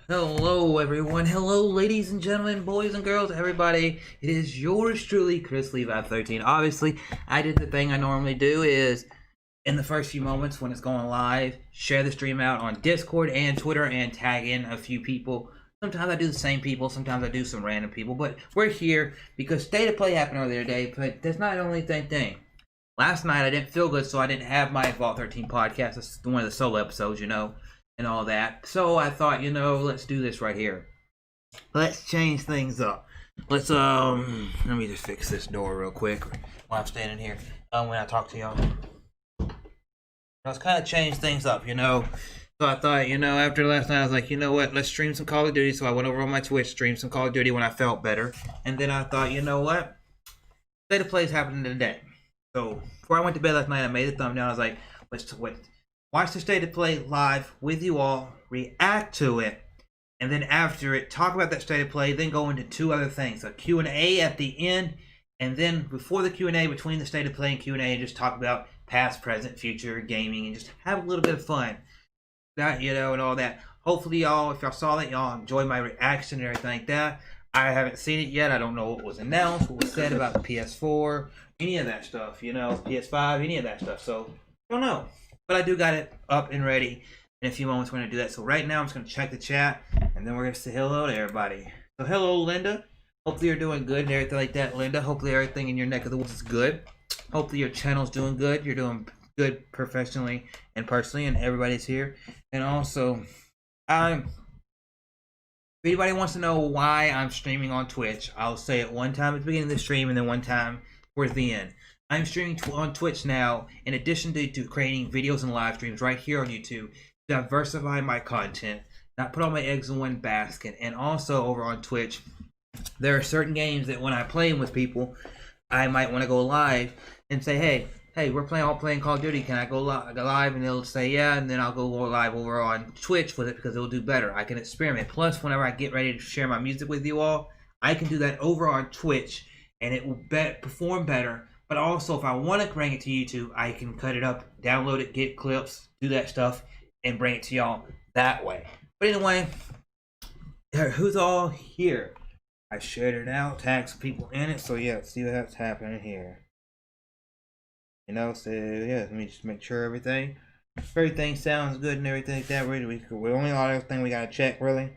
Hello, everyone. Hello, ladies and gentlemen, boys and girls, everybody. It is yours truly, Chrislevi13. Obviously, I did the thing I normally do is in the first few moments when it's going live, share the stream out on Discord and Twitter and tag in a few people. Sometimes I do the same people, sometimes I do some random people, but we're here because State of Play happened earlier today, but that's not the only thing. Last night I didn't feel good, so I didn't have my Vault 13 podcast. It's one of the solo episodes, and all that. So I thought, let's do this right here. Let's change things up. Let me just fix this door real quick while I'm standing here. When I talk to y'all, let's kind of change things up. So I thought, after last night, I was like, you know what? Let's stream some Call of Duty. So I went over on my Twitch, streamed some Call of Duty when I felt better, and then I thought, you know what? State of Play is happening today. So before I went to bed last night, I made a thumbnail. I was like, let's watch the State of Play live with you all, react to it, and then after it, talk about that State of Play, then go into two other things, a Q&A at the end, and then before the Q&A, between the State of Play and Q&A, just talk about past, present, future, gaming, and just have a little bit of fun. That, and all that. Hopefully y'all, if y'all saw that, y'all enjoyed my reaction and everything like that. I haven't seen it yet. I don't know what was announced, what was said about the PS4, any of that stuff, PS5, any of that stuff. So, I don't know. But I do got it up and ready. In a few moments, we're going to do that. So right now, I'm just going to check the chat, and then we're going to say hello to everybody. So hello, Linda. Hopefully you're doing good and everything like that, Linda. Hopefully everything in your neck of the woods is good. Hopefully your channel's doing good. You're doing good professionally and personally, and everybody's here. And also, if anybody wants to know why I'm streaming on Twitch, I'll say it one time at the beginning of the stream and then one time towards the end. I'm streaming on Twitch now, in addition to creating videos and live streams right here on YouTube, to diversify my content, not put all my eggs in one basket. And also over on Twitch, there are certain games that when I play them with people, I might want to go live and say, hey, we're all playing Call of Duty. Can I go live? And they'll say, yeah, and then I'll go live over on Twitch with it because it'll do better. I can experiment. Plus, whenever I get ready to share my music with you all, I can do that over on Twitch, and it will perform better. But also, if I want to bring it to YouTube, I can cut it up, download it, get clips, do that stuff, and bring it to y'all that way. But anyway, who's all here? I shared it out, tagged some people in it, so yeah, let's see what's happening here. So yeah, let me just make sure everything sounds good and everything like that. We only got everything we gotta check, really.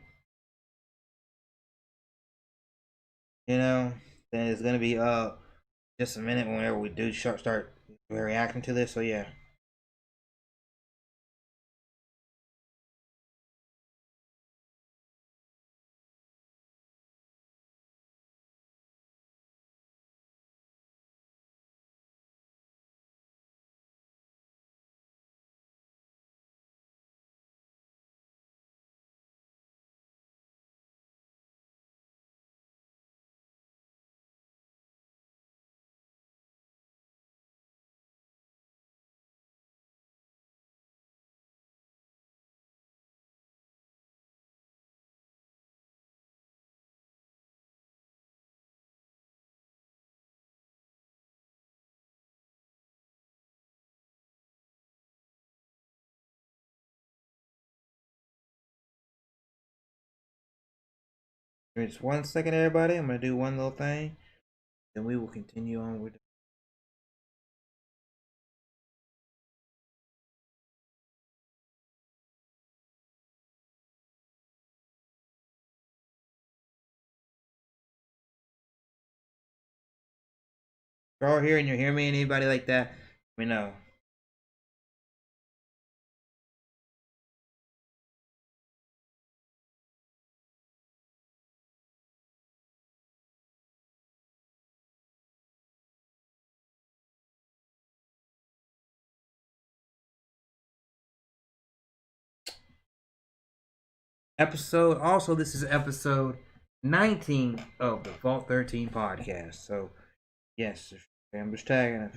Then it's gonna be just a minute whenever we do start reacting to this. So yeah. Just 1 second, everybody. I'm gonna do one little thing, then we will continue on with. If you're all here and you hear me and anybody like that, let me know. Episode. Also, this is episode 19 of the Vault 13 podcast. So, yes, I'm just tagging it.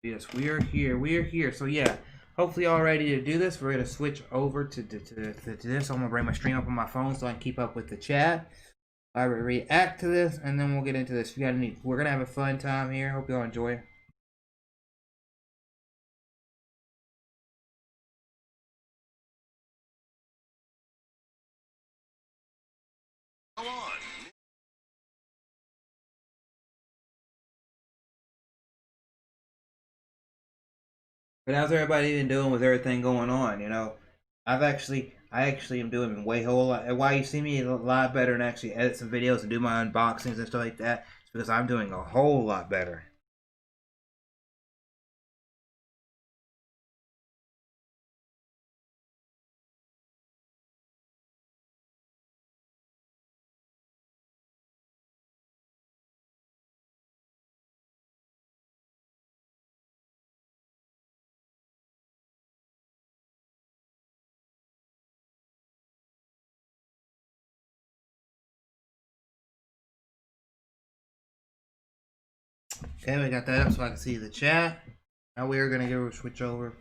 Yes, we are here. We are here. So yeah, hopefully all ready to do this. We're gonna switch over to this. I'm gonna bring my stream up on my phone so I can keep up with the chat. I will react to this, and then we'll get into this. We're gonna have a fun time here. Hope y'all enjoy. Go on. But how's everybody been doing with everything going on? You know, I actually am doing way whole lot. Why you see me a lot better and actually edit some videos and do my unboxings and stuff like that? It's because I'm doing a whole lot better. Okay, we got that up so I can see the chat. Now we are gonna go switch over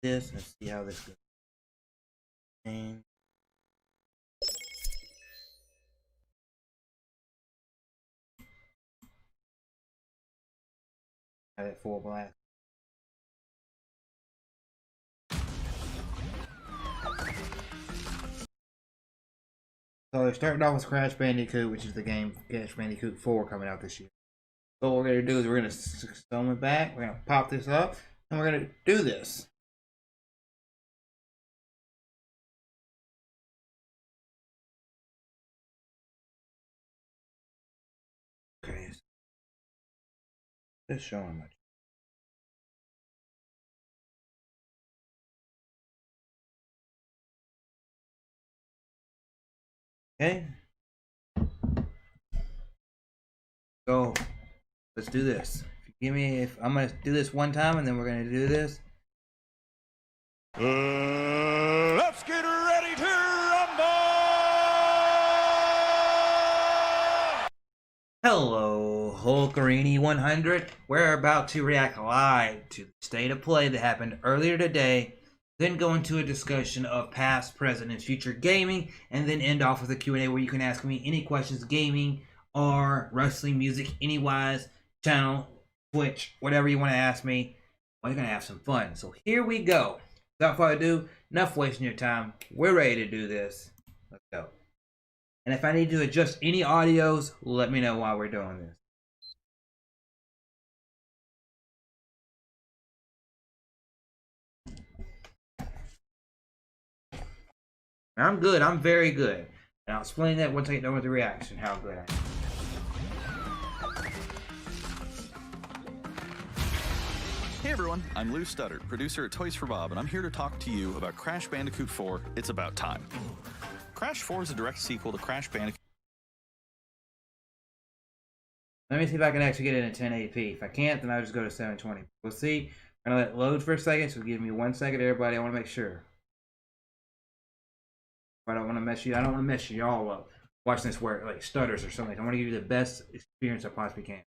this and see how this goes. And have it full black. So they're starting off with Crash Bandicoot, which is the game Crash Bandicoot 4 coming out this year. So what we're going to do is we're going to summon it back, we're going to pop this up, and we're going to do this. Okay. Just showing much. Okay. So let's do this. If I'm gonna do this one time and then we're gonna do this. Let's get ready to rumble! Hello, Hulkarini100. We're about to react live to the state of play that happened earlier today, then go into a discussion of past, present, and future gaming, and then end off with a Q&A where you can ask me any questions, gaming or wrestling, music, anywise, channel, Twitch, whatever you want to ask me. We're going to have some fun. So here we go. Without further ado, enough wasting your time. We're ready to do this. Let's go. And if I need to adjust any audios, let me know while we're doing this. I'm good. I'm very good. And I'll explain that once I get done with the reaction, how good I am. Hey everyone, I'm Lou Studdard, producer at Toys for Bob, and I'm here to talk to you about Crash Bandicoot 4, It's About Time. Crash 4 is a direct sequel to Crash Bandicoot. Let me see if I can actually get it in 1080p. If I can't, then I'll just go to 720. We'll see. I'm going to let it load for a second, so give me 1 second, everybody. I want to make sure. I don't want to mess you. I don't want to mess you all up watching this where it like stutters or something. I want to give you the best experience I possibly can.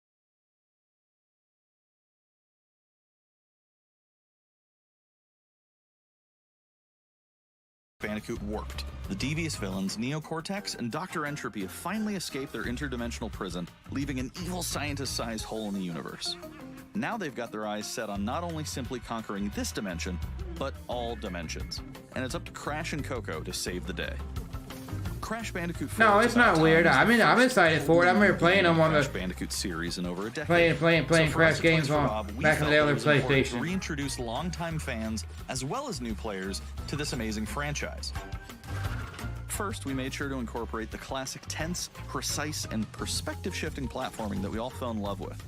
Bandicoot warped. The devious villains, Neo-Cortex and Dr. Entropy, have finally escaped their interdimensional prison, leaving an evil scientist-sized hole in the universe. Now they've got their eyes set on not only simply conquering this dimension, but all dimensions. And it's up to Crash and Coco to save the day. Crash Bandicoot 4. No, it's not weird. I'm excited for it. I'm here playing them on the Crash Bandicoot series in over a decade. Playing Crash games on back in the other PlayStation. To reintroduce longtime fans as well as new players to this amazing franchise. First, we made sure to incorporate the classic tense, precise, and perspective-shifting platforming that we all fell in love with.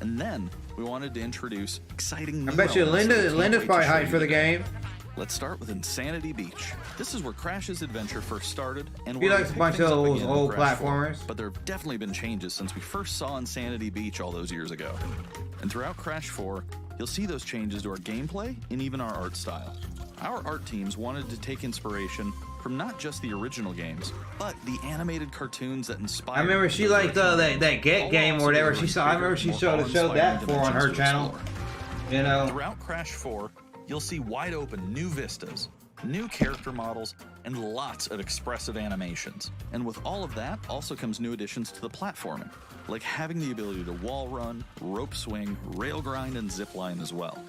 And then we wanted to introduce exciting new I bet you Linda's probably hyped for the game. Let's start with Insanity Beach. This is where Crash's adventure first started, and he likes a bunch of those old platformers. But there have definitely been changes since we first saw Insanity Beach all those years ago. And throughout Crash 4, you'll see those changes to our gameplay and even our art style. Our art teams wanted to take inspiration from not just the original games, but the animated cartoons that inspired. I remember she liked that Get game or whatever she saw. I remember she showed that for on her channel. You know? Throughout Crash 4, you'll see wide open new vistas, new character models, and lots of expressive animations. And with all of that also comes new additions to the platforming, like having the ability to wall run, rope swing, rail grind, and zip line as well.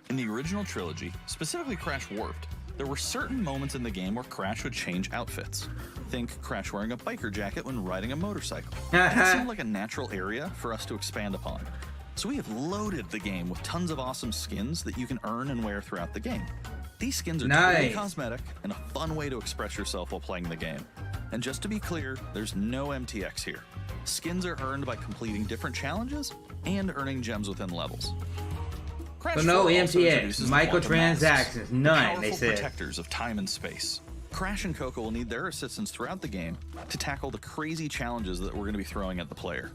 In the original trilogy, specifically Crash Warped, there were certain moments in the game where Crash would change outfits. Think Crash wearing a biker jacket when riding a motorcycle. That seemed like a natural area for us to expand upon. So we have loaded the game with tons of awesome skins that you can earn and wear throughout the game. These skins are totally cosmetic and a fun way to express yourself while playing the game. And just to be clear, there's no MTX here. Skins are earned by completing different challenges and earning gems within levels. So no MTX, microtransactions, none, they said. Protectors of time and space. Crash and Coco will need their assistance throughout the game to tackle the crazy challenges that we're going to be throwing at the player.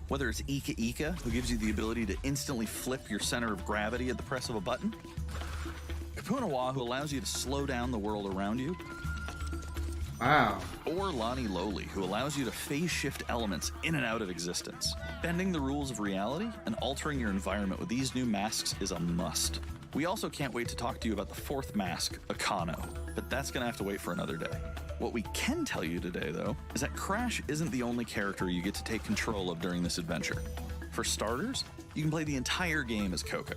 Whether it's Ika Ika, who gives you the ability to instantly flip your center of gravity at the press of a button, Kapunawa, who allows you to slow down the world around you, wow, or Lonnie Lowly, who allows you to phase shift elements in and out of existence. Bending the rules of reality and altering your environment with these new masks is a must. We also can't wait to talk to you about the fourth mask, Akano, but that's gonna have to wait for another day. What we can tell you today, though, is that Crash isn't the only character you get to take control of during this adventure. For starters, you can play the entire game as Coco.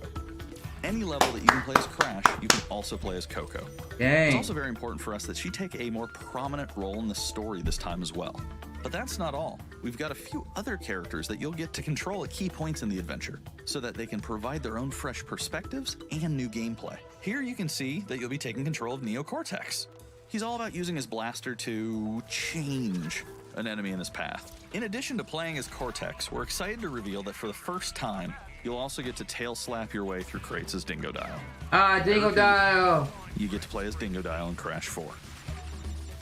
Any level that you can play as Crash, you can also play as Coco. Dang. It's also very important for us that she take a more prominent role in the story this time as well. But that's not all. We've got a few other characters that you'll get to control at key points in the adventure, so that they can provide their own fresh perspectives and new gameplay. Here you can see that you'll be taking control of Neo Cortex. He's all about using his blaster to change an enemy in his path. In addition to playing as Cortex, we're excited to reveal that for the first time, you'll also get to tail slap your way through crates as Dingo Dial. Ah, Dingo Dial! You get to play as Dingo Dial in Crash 4.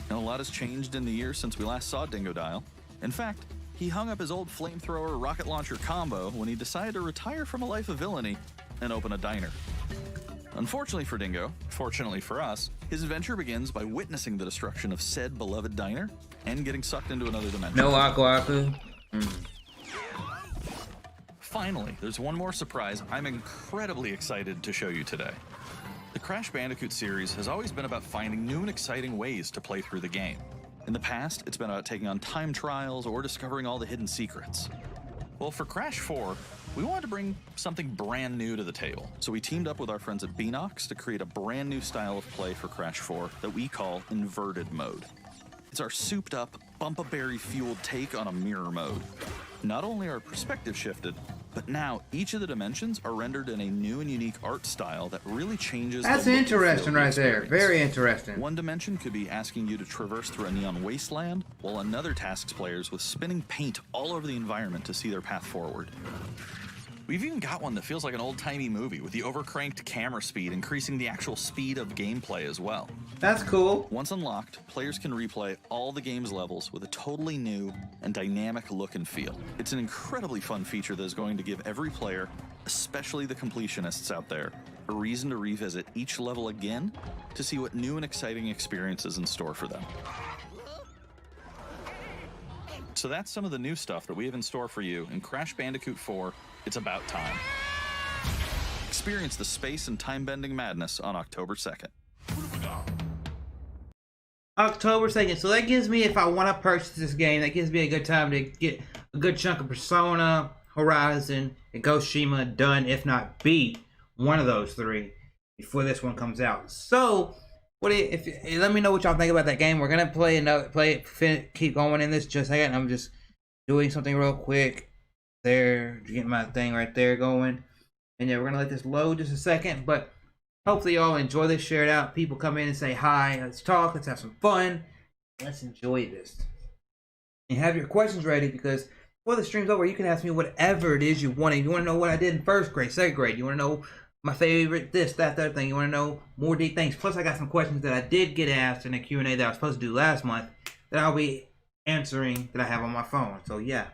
Now, a lot has changed in the years since we last saw Dingo Dial. In fact, he hung up his old flamethrower rocket launcher combo when he decided to retire from a life of villainy and open a diner. Unfortunately for Dingo, fortunately for us, his adventure begins by witnessing the destruction of said beloved diner and getting sucked into another dimension. No Aku Aku. Finally, there's one more surprise I'm incredibly excited to show you today. The Crash Bandicoot series has always been about finding new and exciting ways to play through the game. In the past, it's been about taking on time trials or discovering all the hidden secrets. Well, for Crash 4, we wanted to bring something brand new to the table, so we teamed up with our friends at Beanox to create a brand new style of play for Crash 4 that we call Inverted Mode. It's our souped-up, bumpa-berry-fueled take on a mirror mode. Not only are perspective shifted, but now each of the dimensions are rendered in a new and unique art style that really changes. That's interesting right there. Very interesting. One dimension could be asking you to traverse through a neon wasteland, while another tasks players with spinning paint all over the environment to see their path forward. We've even got one that feels like an old-timey movie, with the overcranked camera speed increasing the actual speed of gameplay as well. That's cool. Once unlocked, players can replay all the game's levels with a totally new and dynamic look and feel. It's an incredibly fun feature that is going to give every player, especially the completionists out there, a reason to revisit each level again to see what new and exciting experiences in store for them. So that's some of the new stuff that we have in store for you in Crash Bandicoot 4, It's About Time. Experience the space and time-bending madness on October 2nd. October 2nd. So that gives me, if I want to purchase this game, that gives me a good time to get a good chunk of Persona, Horizon, and Ghost Shima done, if not beat one of those three before this one comes out. So, let me know what y'all think about that game. We're gonna play it, keep going in this just a second. I'm just doing something real quick. There, getting my thing right there going. And yeah, we're gonna let this load just a second, but hopefully y'all enjoy this, share it out. People come in and say hi, let's talk, let's have some fun. Let's enjoy this. And have your questions ready, because before the stream's over, you can ask me whatever it is you want. If you want to know what I did in first grade, second grade, you want to know my favorite this, that, third thing, you want to know more deep things. Plus, I got some questions that I did get asked in the Q&A that I was supposed to do last month that I'll be answering that I have on my phone. So, yeah.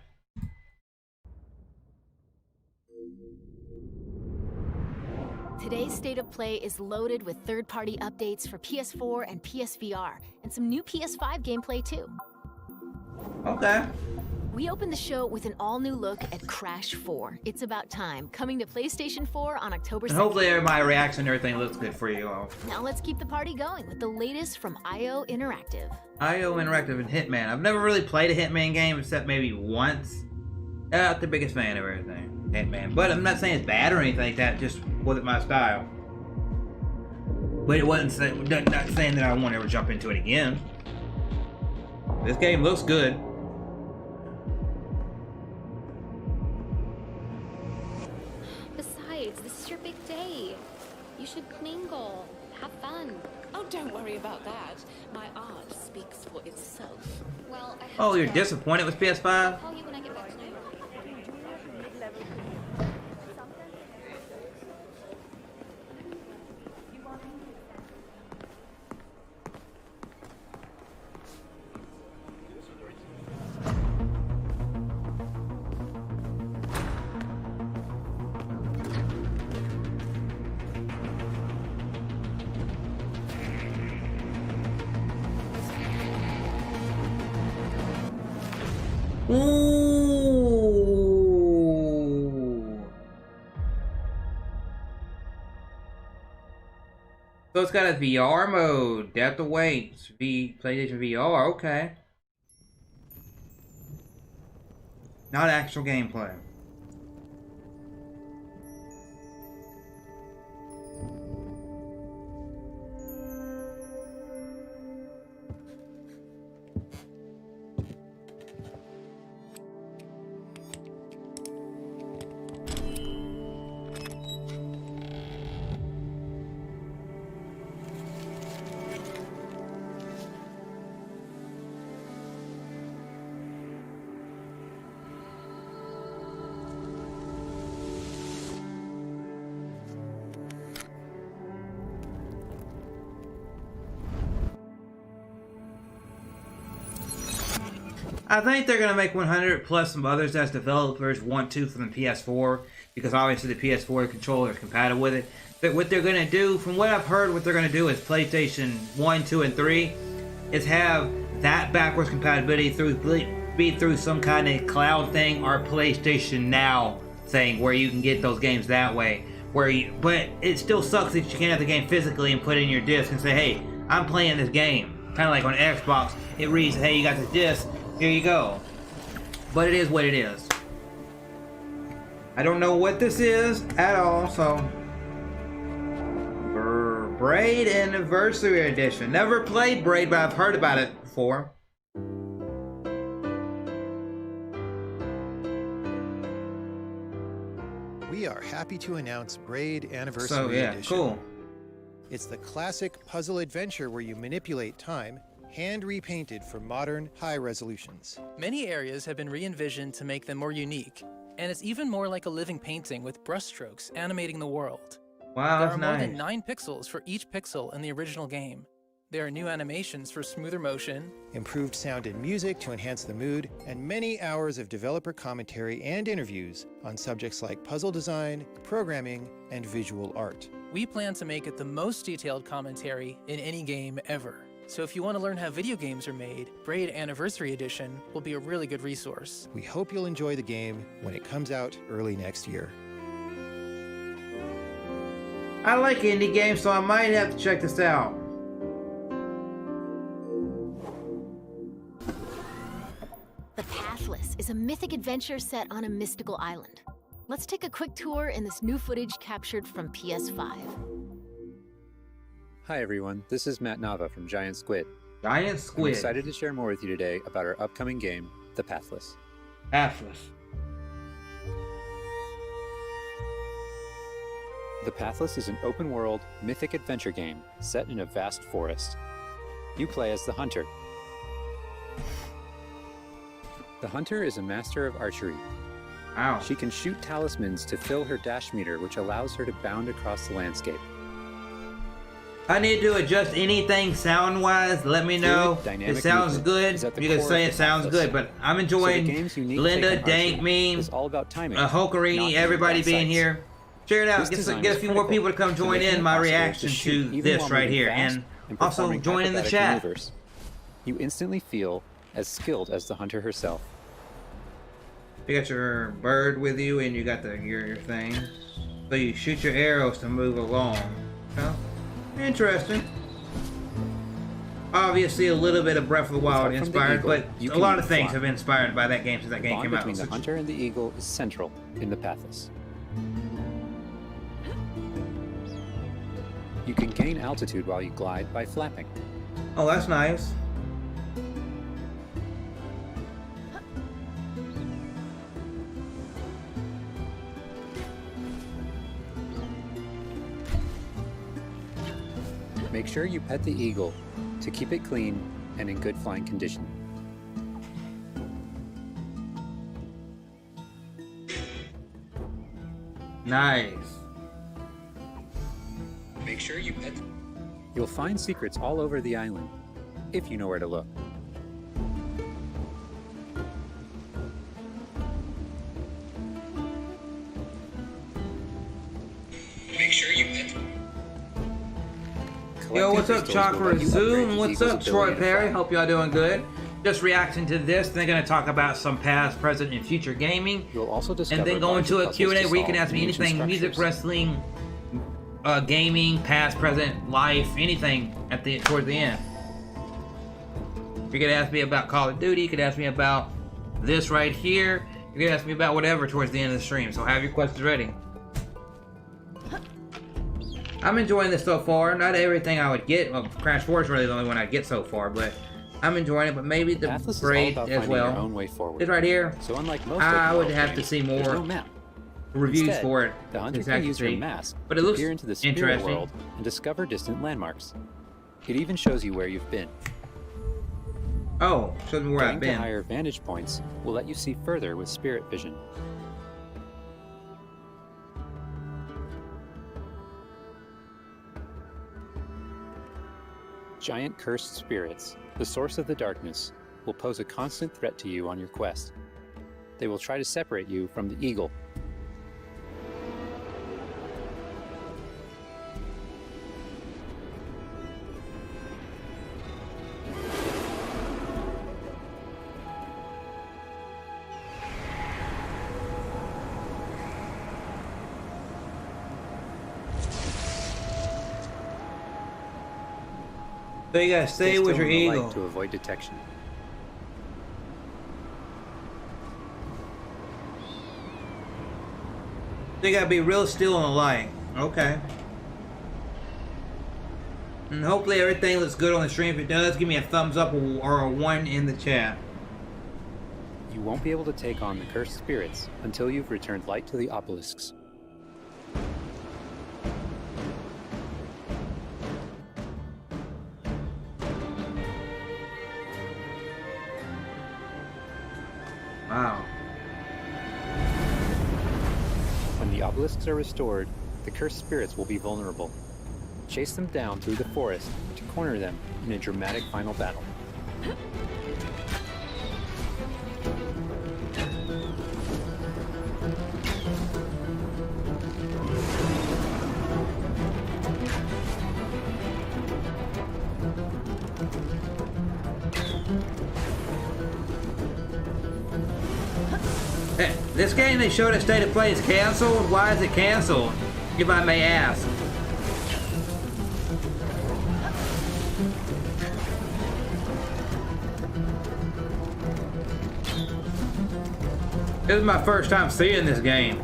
Today's State of Play is loaded with third-party updates for PS4 and PSVR, and some new PS5 gameplay too. Okay. We opened the show with an all-new look at Crash 4. It's about time, coming to PlayStation 4 on October 2nd. And hopefully my reaction and everything looks good for you all. Now let's keep the party going with the latest from IO Interactive. IO Interactive and Hitman. I've never really played a Hitman game except maybe once. Not the biggest fan of everything, Hitman. But I'm not saying it's bad or anything like that, just wasn't my style. But it wasn't not saying that I won't ever jump into it again. This game looks good. Besides, this is your big day. You should mingle, have fun. Oh, don't worry about that. My art speaks for itself. Well, I have Oh, to you're go. disappointed with PS5? I'll call you when I get back to New York. Ooh. So it's got a VR mode. Depth of weight. PlayStation VR. Okay. Not actual gameplay. I think they're gonna make 100 plus some others as developers want to from the PS4, because obviously the PS4 controller is compatible with it. But what they're gonna do, from what I've heard, what they're gonna do is PlayStation 1, 2, and 3 is have that backwards compatibility through some kind of cloud thing or PlayStation Now thing where you can get those games that way. But it still sucks that you can't have the game physically and put it in your disc and say, hey, I'm playing this game. Kind of like on Xbox, it reads, hey, you got the disc. Here you go. But it is what it is. I don't know what this is at all, so... Braid Anniversary Edition. Never played Braid, but I've heard about it before. We are happy to announce Braid Anniversary Edition. Cool. It's the classic puzzle adventure where you manipulate time, hand repainted for modern high resolutions. Many areas have been re-envisioned to make them more unique, and it's even more like a living painting with brushstrokes animating the world. Wow, There that's are more nice. than 9 pixels for each pixel in the original game. There are new animations for smoother motion, Improved sound and music to enhance the mood, and many hours of developer commentary and interviews on subjects like puzzle design, programming, and visual art. We plan to make it the most detailed commentary in any game ever. So if you want to learn how video games are made, Braid Anniversary Edition will be a really good resource. We hope you'll enjoy the game when it comes out early next year. I like indie games, so I might have to check this out. The Pathless is a mythic adventure set on a mystical island. Let's take a quick tour in this new footage captured from PS5. Hi everyone, this is Matt Nava from Giant Squid. Giant I'm Squid. excited to share more with you today about our upcoming game, The Pathless. Pathless. The Pathless is an open-world, mythic adventure game set in a vast forest. You play as the Hunter. The Hunter is a master of archery. Wow. She can shoot talismans to fill her dash meter, which allows her to bound across the landscape. I need to adjust anything sound-wise. Let me know. Fluid, dynamic It sounds movement good. is at the You can core say of it the sounds Pathless. good, but I'm So the enjoying game's unique Linda, take on Dank archery Meme, is all about timing, Hokarini, not everybody moving being sights. here. Check it out. This design Get a is few more critical people to come to join making in it my possible to reaction shoot to even this while right moving here, fast and also performing join in the acrobatic chat. maneuvers. You instantly feel as skilled as the Hunter herself. You got your bird with you, and you got your thing. So you shoot your arrows to move along. Oh, interesting. Obviously, a little bit of Breath of the Wild inspired, eagle, but you a can lot even of things fly. have been inspired by that game since that The game bond came out. between the hunter and the eagle is central in the Pathless. You can gain altitude while you glide by flapping. Oh, that's nice. Make sure you pet the eagle to keep it clean and in good flying condition. Nice. Make sure you pet. You'll find secrets all over the island, if you know where to look. Make sure you pet. Yo, what's up, Chakra Zoom? What's up, Troy Perry? Hope y'all doing good. Just reacting to this. They're going to talk about some past, present, and future gaming. You'll also discover and then go into a puzzles Q&A to where you can solve ask me in ancient anything, music, structures. wrestling, gaming, past, present, life, anything at the towards the end. You could ask me about Call of Duty. You could ask me about this right here. You could ask me about whatever towards the end of the stream. So have your questions ready. I'm enjoying this so far. Not everything I would get. Well, Crash 4 is really the only one I get so far, but I'm enjoying it. But maybe the Pathless is all braid about as finding your well. own way forward. It's right here. So unlike most I open would world have to games, see there's more no map. reviews Instead, for it. The hunter to can actually use your see. mask But it to looks peer into the spirit interesting. world and discover distant landmarks. It even shows you where you've been. Oh, shows me where Getting I've to been. higher vantage points will let you see further with spirit vision. Giant cursed spirits, the source of the darkness, will pose a constant threat to you on your quest. They will try to separate you from the eagle. So you gotta stay with still your in the light eagle. to avoid detection. So you gotta be real still in the light. Okay. And hopefully everything looks good on the stream. If it does, give me a thumbs up or a 1 in the chat. You won't be able to take on the cursed spirits until you've returned light to the obelisks. Wow. When the obelisks are restored, the cursed spirits will be vulnerable. Chase them down through the forest to corner them in a dramatic final battle. Hey, this game they showed at State of Play is canceled. Why is it canceled? If I may ask. This is my first time seeing this game.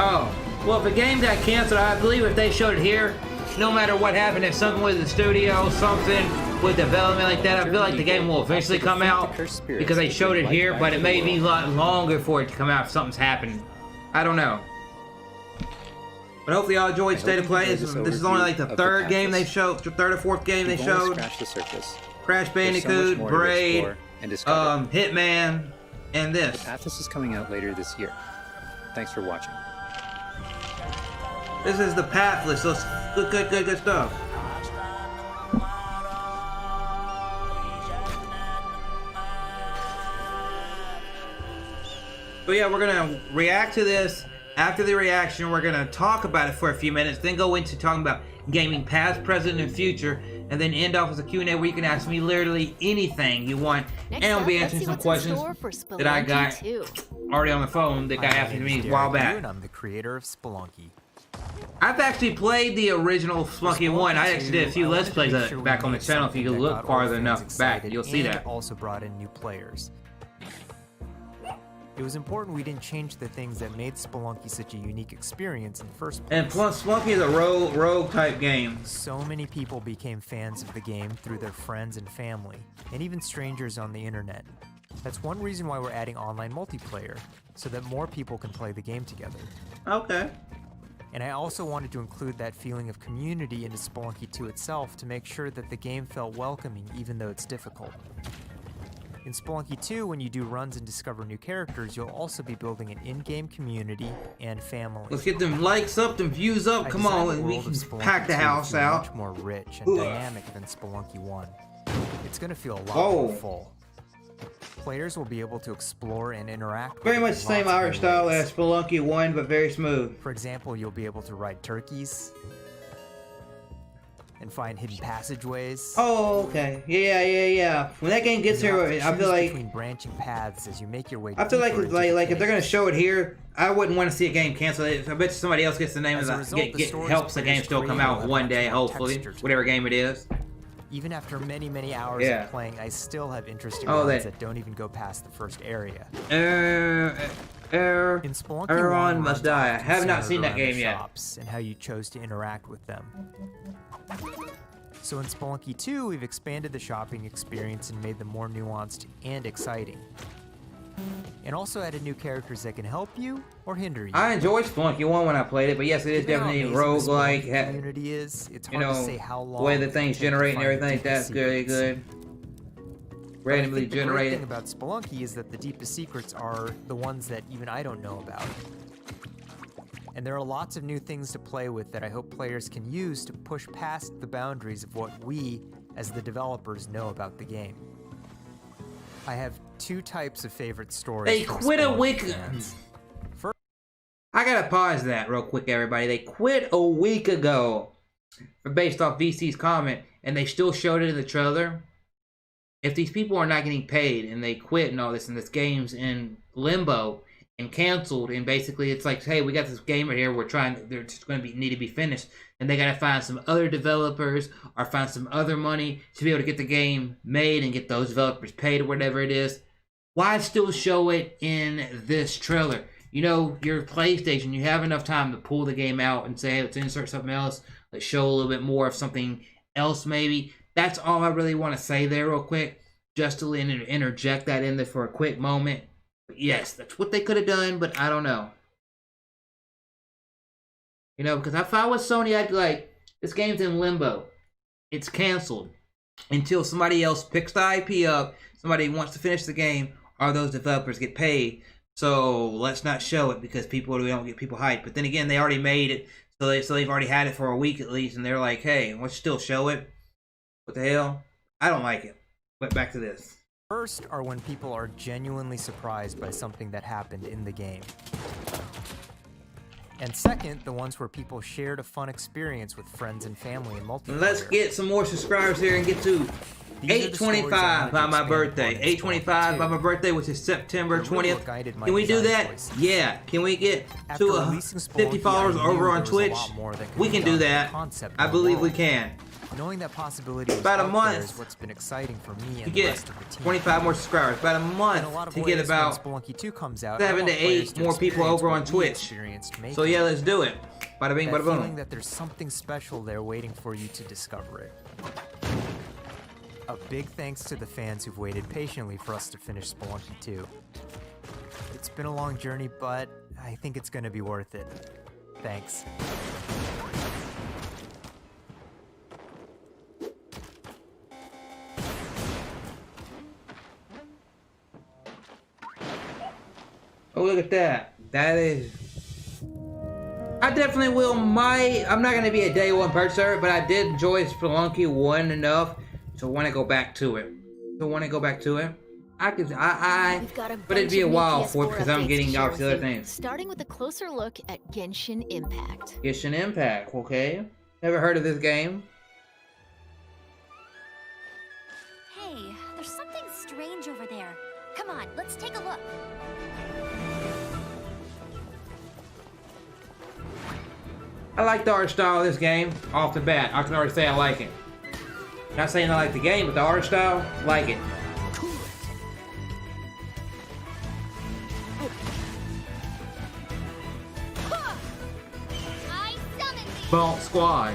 Oh, well, if a game got canceled, I believe if they showed it here, no matter what happened, if something with the studio, something with development like that, I feel like the game will eventually come out because they showed it here, but it may be a lot longer for it to come out if something's happened. I don't know. But hopefully y'all enjoyed State of Play. This is only like the third game they showed, third or fourth game they showed. Scratch the surface. Crash There's so much Bandicoot, more to Braid, explore and discover. Hitman, and The this. Pathless is coming out later this year. Thanks for watching. This is the Pathless. So good stuff. So yeah, we're gonna react to this After the reaction, we're gonna talk about it for a few minutes, then go into talking about gaming past, present, and future, and then end off with a Q&A where you can ask me literally anything you want. Next and I'll be up, answering some let's see what's in questions store for that I Spelunky got 2. already on the phone that got asked me a while back. And I'm the creator of Spelunky. I've actually played the original Spelunky 1. I actually did a few Let's Plays of it back on the channel. If you could look farther enough back, you'll see that. Also brought in new players. It was important we didn't change the things that made Spelunky such a unique experience in the first place. And plus, Spelunky is a rogue type game. So many people became fans of the game through their friends and family, and even strangers on the internet. That's one reason why we're adding online multiplayer, so that more people can play the game together. Okay. And I also wanted to include that feeling of community into Spelunky 2 itself to make sure that the game felt welcoming even though it's difficult. In Spelunky 2, when you do runs and discover new characters, you'll also be building an in-game community and family. Let's get them likes up, them views up. Come on, we can pack the house out. Much more rich and dynamic than Spelunky 1. It's going to feel a lot more full. Players will be able to explore and interact. Very much the same art style as Spelunky 1, but very smooth. For example, you'll be able to ride turkeys and find hidden passageways. Oh, okay. Yeah. When that game gets here, I feel like between branching paths as you make your way. I feel like if they're gonna show it here, I wouldn't want to see a game cancel. I bet you somebody else gets the name of the helps the game still come out one day, hopefully, whatever game it is. Even after many hours of playing, I still have interesting runs that don't even go past the first area. In Spelunky Aaron must die. I have not seen that game yet. And how you chose to interact with them. So in Spelunky 2, we've expanded the shopping experience and made them more nuanced and exciting. And also added new characters that can help you or hinder you. I enjoyed Spelunky 1 when I played it, but yes, it is definitely roguelike. Community is. It's hard to say how long the way the things generate and everything, that's really good. Randomly generated. The great thing about Spelunky is that the deepest secrets are the ones that even I don't know about. And there are lots of new things to play with that I hope players can use to push past the boundaries of what we, as the developers, know about the game. I have two types of favorite stories. They quit a week. I gotta pause that real quick, everybody. They quit a week ago, based off VC's comment, and they still showed it in the trailer. If these people are not getting paid and they quit and all this, and this game's in limbo and canceled, and basically it's like, hey, we got this game right here, they're just going to need to be finished, and they got to find some other developers or find some other money to be able to get the game made and get those developers paid or whatever it is. Why still show it in this trailer? You know, your PlayStation, you have enough time to pull the game out and say, hey, let's insert something else, let's show a little bit more of something else maybe. That's all I really want to say there real quick, just to interject that in there for a quick moment. But yes, that's what they could have done, but I don't know. You know, because if I was Sony, I'd be like, this game's in limbo. It's canceled until somebody else picks the IP up, somebody wants to finish the game, or those developers get paid. So let's not show it because we don't get people hyped. But then again, they already made it, so they've already had it for a week at least, and they're like, hey, let's still show it. What the hell? I don't like it. But back to this. First are when people are genuinely surprised by something that happened in the game. And second, the ones where people shared a fun experience with friends and family in multiplayer. Let's get some more subscribers here and get to 825 by my birthday. 825 by my birthday, which is September 20th. Can we do that? Yeah. Can we get to 50 followers over on Twitch? We can do that. I believe we can. Knowing that possibility about a month is what's been exciting for me to get 25 more subscribers. About a month to get about 7 to 8 more people over on Twitch. So yeah, let's do it. Bada bing, bada boom. Feeling that there's something special there waiting for you to discover it. A big thanks to the fans who've waited patiently for us to finish Spelunky 2. It's been a long journey, but I think it's going to be worth it. Thanks. Oh, look at that. That is... I definitely will. I'm not going to be a day one purchaser, but I did enjoy Spelunky 1 enough to want to go back to it. We've got a but it'd bunch be a of new while for it PS4 because I'm updates getting to share obviously with other you, things. starting with a closer look at Genshin Impact. Genshin Impact, okay. Never heard of this game. Hey, there's something strange over there. Come on, let's take a look. I like the art style of this game off the bat. I can already say I like it. Not saying I like the game, but the art style, like it. I summon thee. Bonk Squad.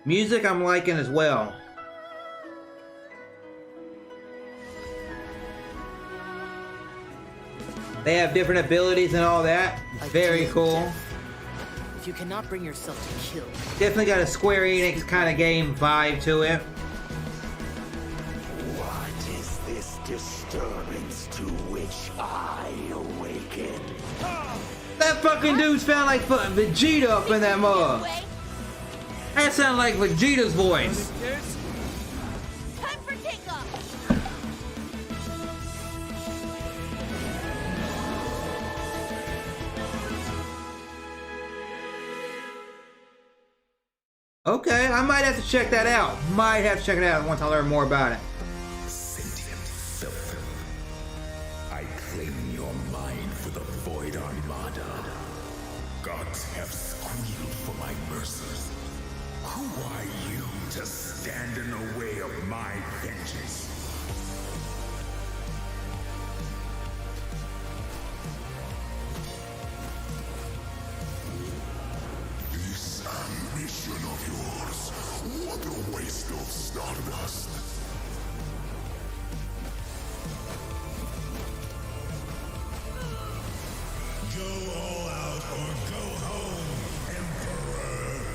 Music I'm liking as well. They have different abilities and all that. Very cool. If you cannot bring yourself to kill, Definitely got a Square Enix kind of game vibe to it. What is this disturbance to which I awaken? That fucking dude sound like fucking Vegeta up in that mug. That sounds like Vegeta's voice. Time for takeoff. Okay, I might have to check that out. Might have to check it out once I learn more about it. Sentient filth. I claim your mind for the Void Armada. Gods have squealed for my mercy. Who are you to stand in the way of my vengeance? This ambition of yours, what a waste of stardust. Go all out or go home, Emperor.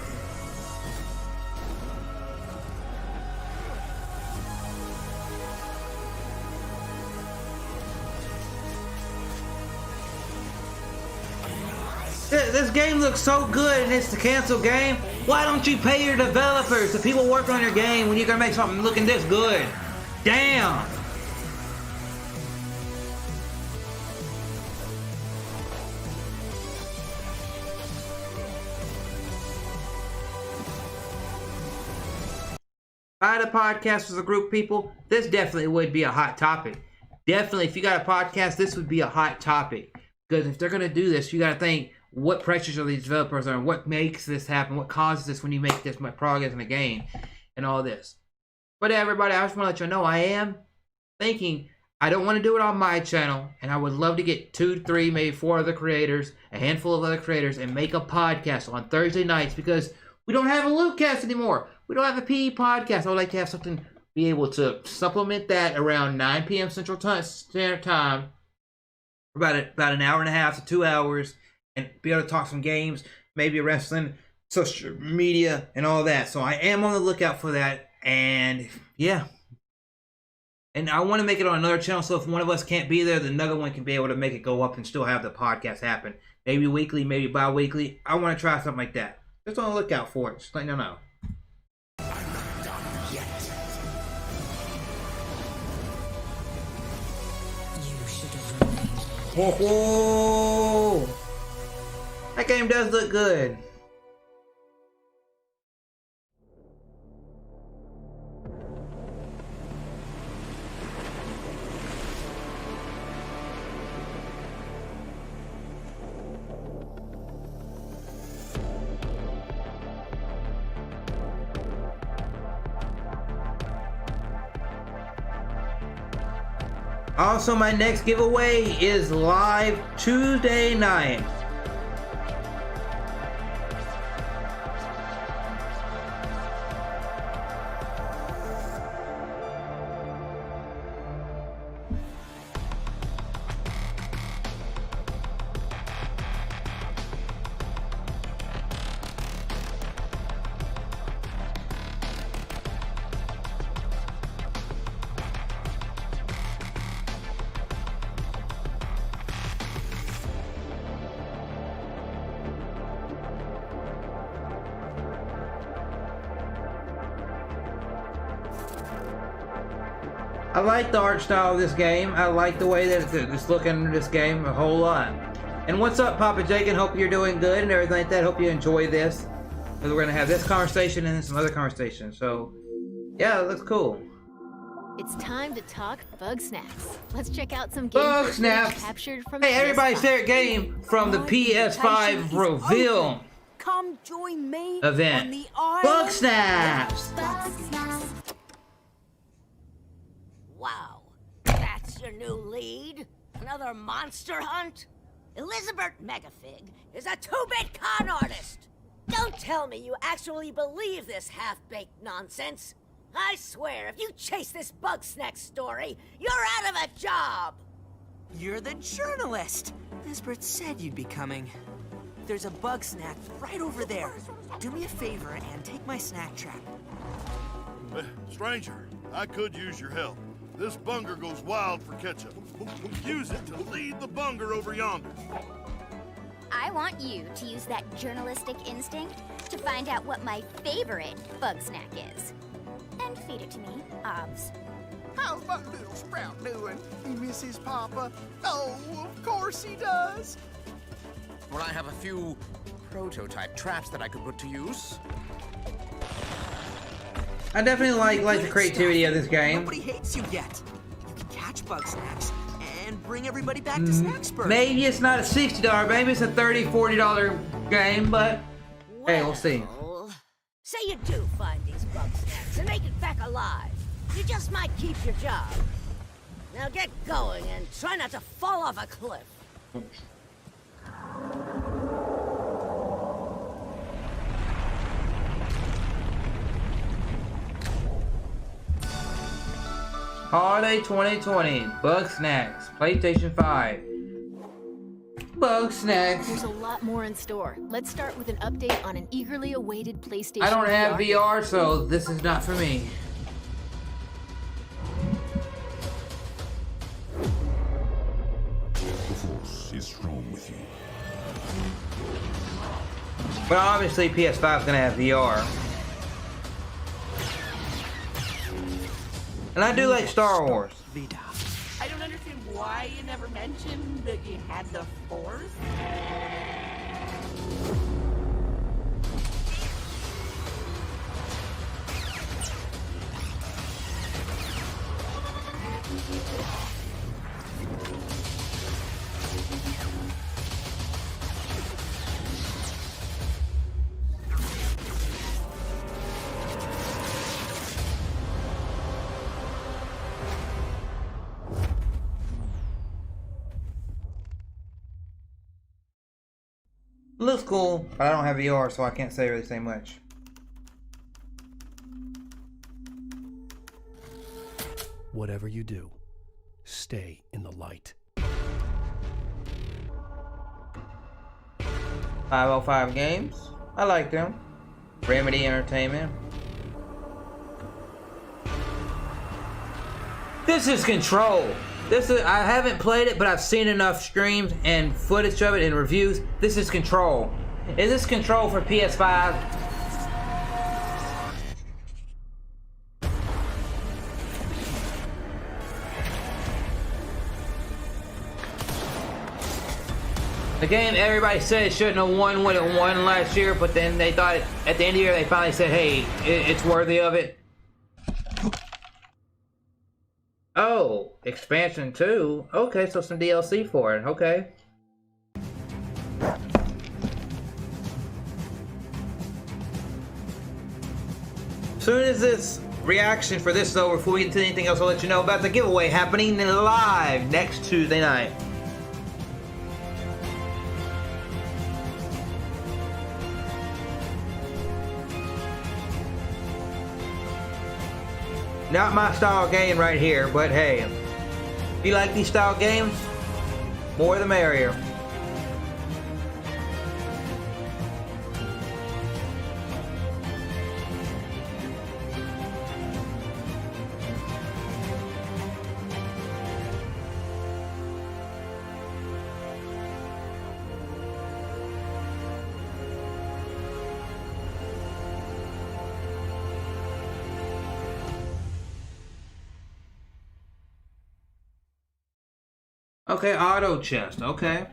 This game looks so good and it's the canceled game. Why don't you pay your developers, the people working on your game, when you're gonna make something looking this good? Damn! If I had a podcast with a group of people, this definitely would be a hot topic. Definitely, if you got a podcast, this would be a hot topic. Because if they're going to do this, you got to think, what pressures are these developers on? What makes this happen? What causes this when you make this much progress in the game? And all this. But everybody, I just want to let you know, I am thinking, I don't want to do it on my channel. And I would love to get 2, 3, maybe 4 other creators, a handful of other creators, and make a podcast on Thursday nights. Because we don't have a Loopcast anymore. We don't have a PE podcast. I would like to have something, be able to supplement that around 9 p.m. Central Standard Time. About an hour and a half to 2 hours, and be able to talk some games, maybe wrestling, social media, and all that. So I am on the lookout for that, and yeah. And I want to make it on another channel, so if one of us can't be there, the another one can be able to make it go up and still have the podcast happen. Maybe weekly, maybe bi-weekly. I want to try something like that. Just on the lookout for it. Just letting you know. I'm not done yet. you should have remained. Whoa! That game does look good. Also, my next giveaway is live Tuesday night. I like the art style of this game. I like the way that it's looking in this game a whole lot. And what's up, Papa Jake? And hope you're doing good and everything like that. Hope you enjoy this. We're gonna have this conversation and then some other conversations. So, yeah, that's cool. It's time to talk Bug Snacks. Let's check out some Bug gameplay Snaps. captured from Hey, everybody's PS5. favorite game from the PS5 reveal Come join me event. on the island. Bug Snaps. Wow, that's your new lead? Another monster hunt? Elizabeth Megafig is a two-bit con artist. Don't tell me you actually believe this half-baked nonsense. I swear, if you chase this Bug Snack story, you're out of a job. You're the journalist. Lisbeth said you'd be coming. There's a bug snack right over there. Do me a favor and take my snack trap. Stranger, I could use your help. This bunger goes wild for ketchup. Use it to lead the bunger over yonder. I want you to use that journalistic instinct to find out what my favorite bug snack is. And feed it to me, obvs. How's my little sprout doing? He misses Papa? Oh, of course he does. Well, I have a few prototype traps that I could put to use. I definitely like the creativity of this game. Nobody hates you yet. You can catch bug snacks and bring everybody back to Snacksburg. Maybe it's not a $60, maybe it's a $30, $40 game, but hey, we'll see. Say you do find these bug snacks and make it back alive. You just might keep your job. Now get going and try not to fall off a cliff. Holiday 2020, Bug Snacks, PlayStation 5. Bug Snacks. There's a lot more in store. Let's start with an update on an eagerly awaited PlayStation I don't have VR. VR, so this is not for me. The Force is strong with you. But obviously PS5 is gonna have VR. And I do like Star Wars. I don't understand why you never mentioned that you had the Force. Looks cool, but I don't have VR, so I can't really say much. Whatever you do, stay in the light. 505 Games. I like them. Remedy Entertainment. This is Control. I haven't played it, but I've seen enough streams and footage of it and reviews. This is Control. Is this Control for PS5? The game everybody said it shouldn't have won when it won last year, but then they thought at the end of the year they finally said, hey, it's worthy of it. Oh, expansion 2. Okay, so some DLC for it. Okay. Soon as this reaction for this is over, before we get into anything else, I'll let you know about the giveaway happening live next Tuesday night. Not my style game right here, but hey, if you like these style games, more the merrier. Okay, auto chest. Okay.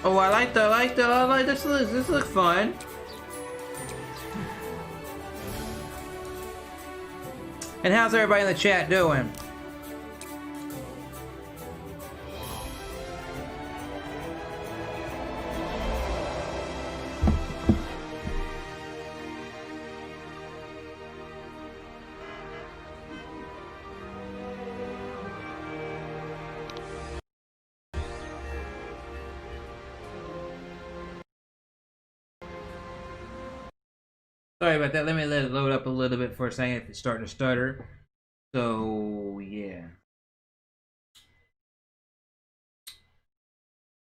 Oh, I like that. I like this. This looks fun. And how's everybody in the chat doing? Sorry about that. Let it load up a little bit for a second if it's starting to stutter. So, yeah.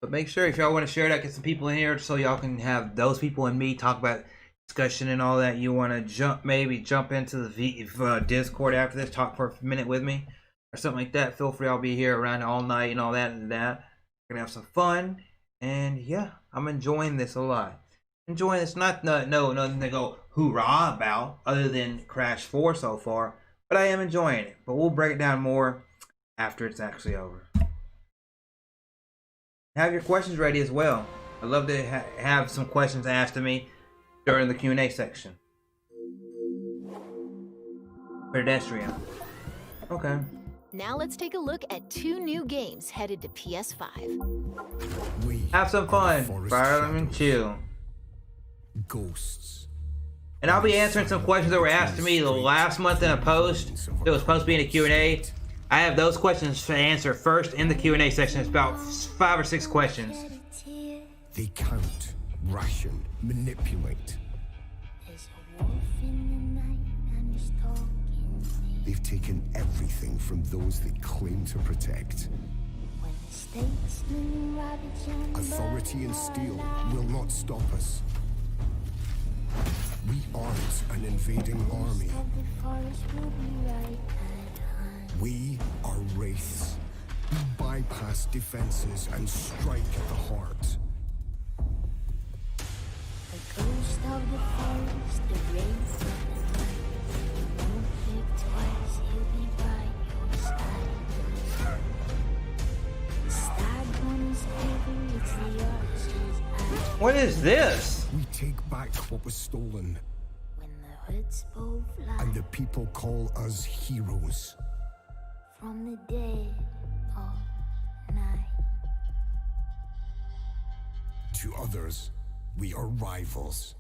But make sure if y'all want to share that, get some people in here so y'all can have those people and me talk about discussion and all that. You want to maybe jump into the Discord after this, talk for a minute with me or something like that. Feel free. I'll be here around all night and all that and that. We're going to have some fun. And yeah, I'm enjoying this a lot. Enjoying this, nothing to go hoorah about other than Crash 4 so far, but I am enjoying it. But we'll break it down more after it's actually over. Have your questions ready as well. I'd love to have some questions asked to me during the Q&A section. Pedestrian. Okay. Now let's take a look at 2 new games headed to PS5. Have some fun. Fire and chill. Ghosts. And I'll be answering some questions that were asked to me last month in a post. It was supposed to be in a Q&A. I have those questions to answer first in the Q&A section. It's about 5 or 6 questions. They count, ration, manipulate. They've taken everything from those they claim to protect. Authority and steel will not stop us. We aren't an invading army. We are wraiths. We bypass defenses and strike at the heart. The ghost of the forest, the wraith of the night. You won't think twice, he'll be by your side. The stag is heavy, it's the archer's eye. What is this? We take back what was stolen. When the hoods both fly. And the people call us heroes. From the dead of night. To others, we are rivals.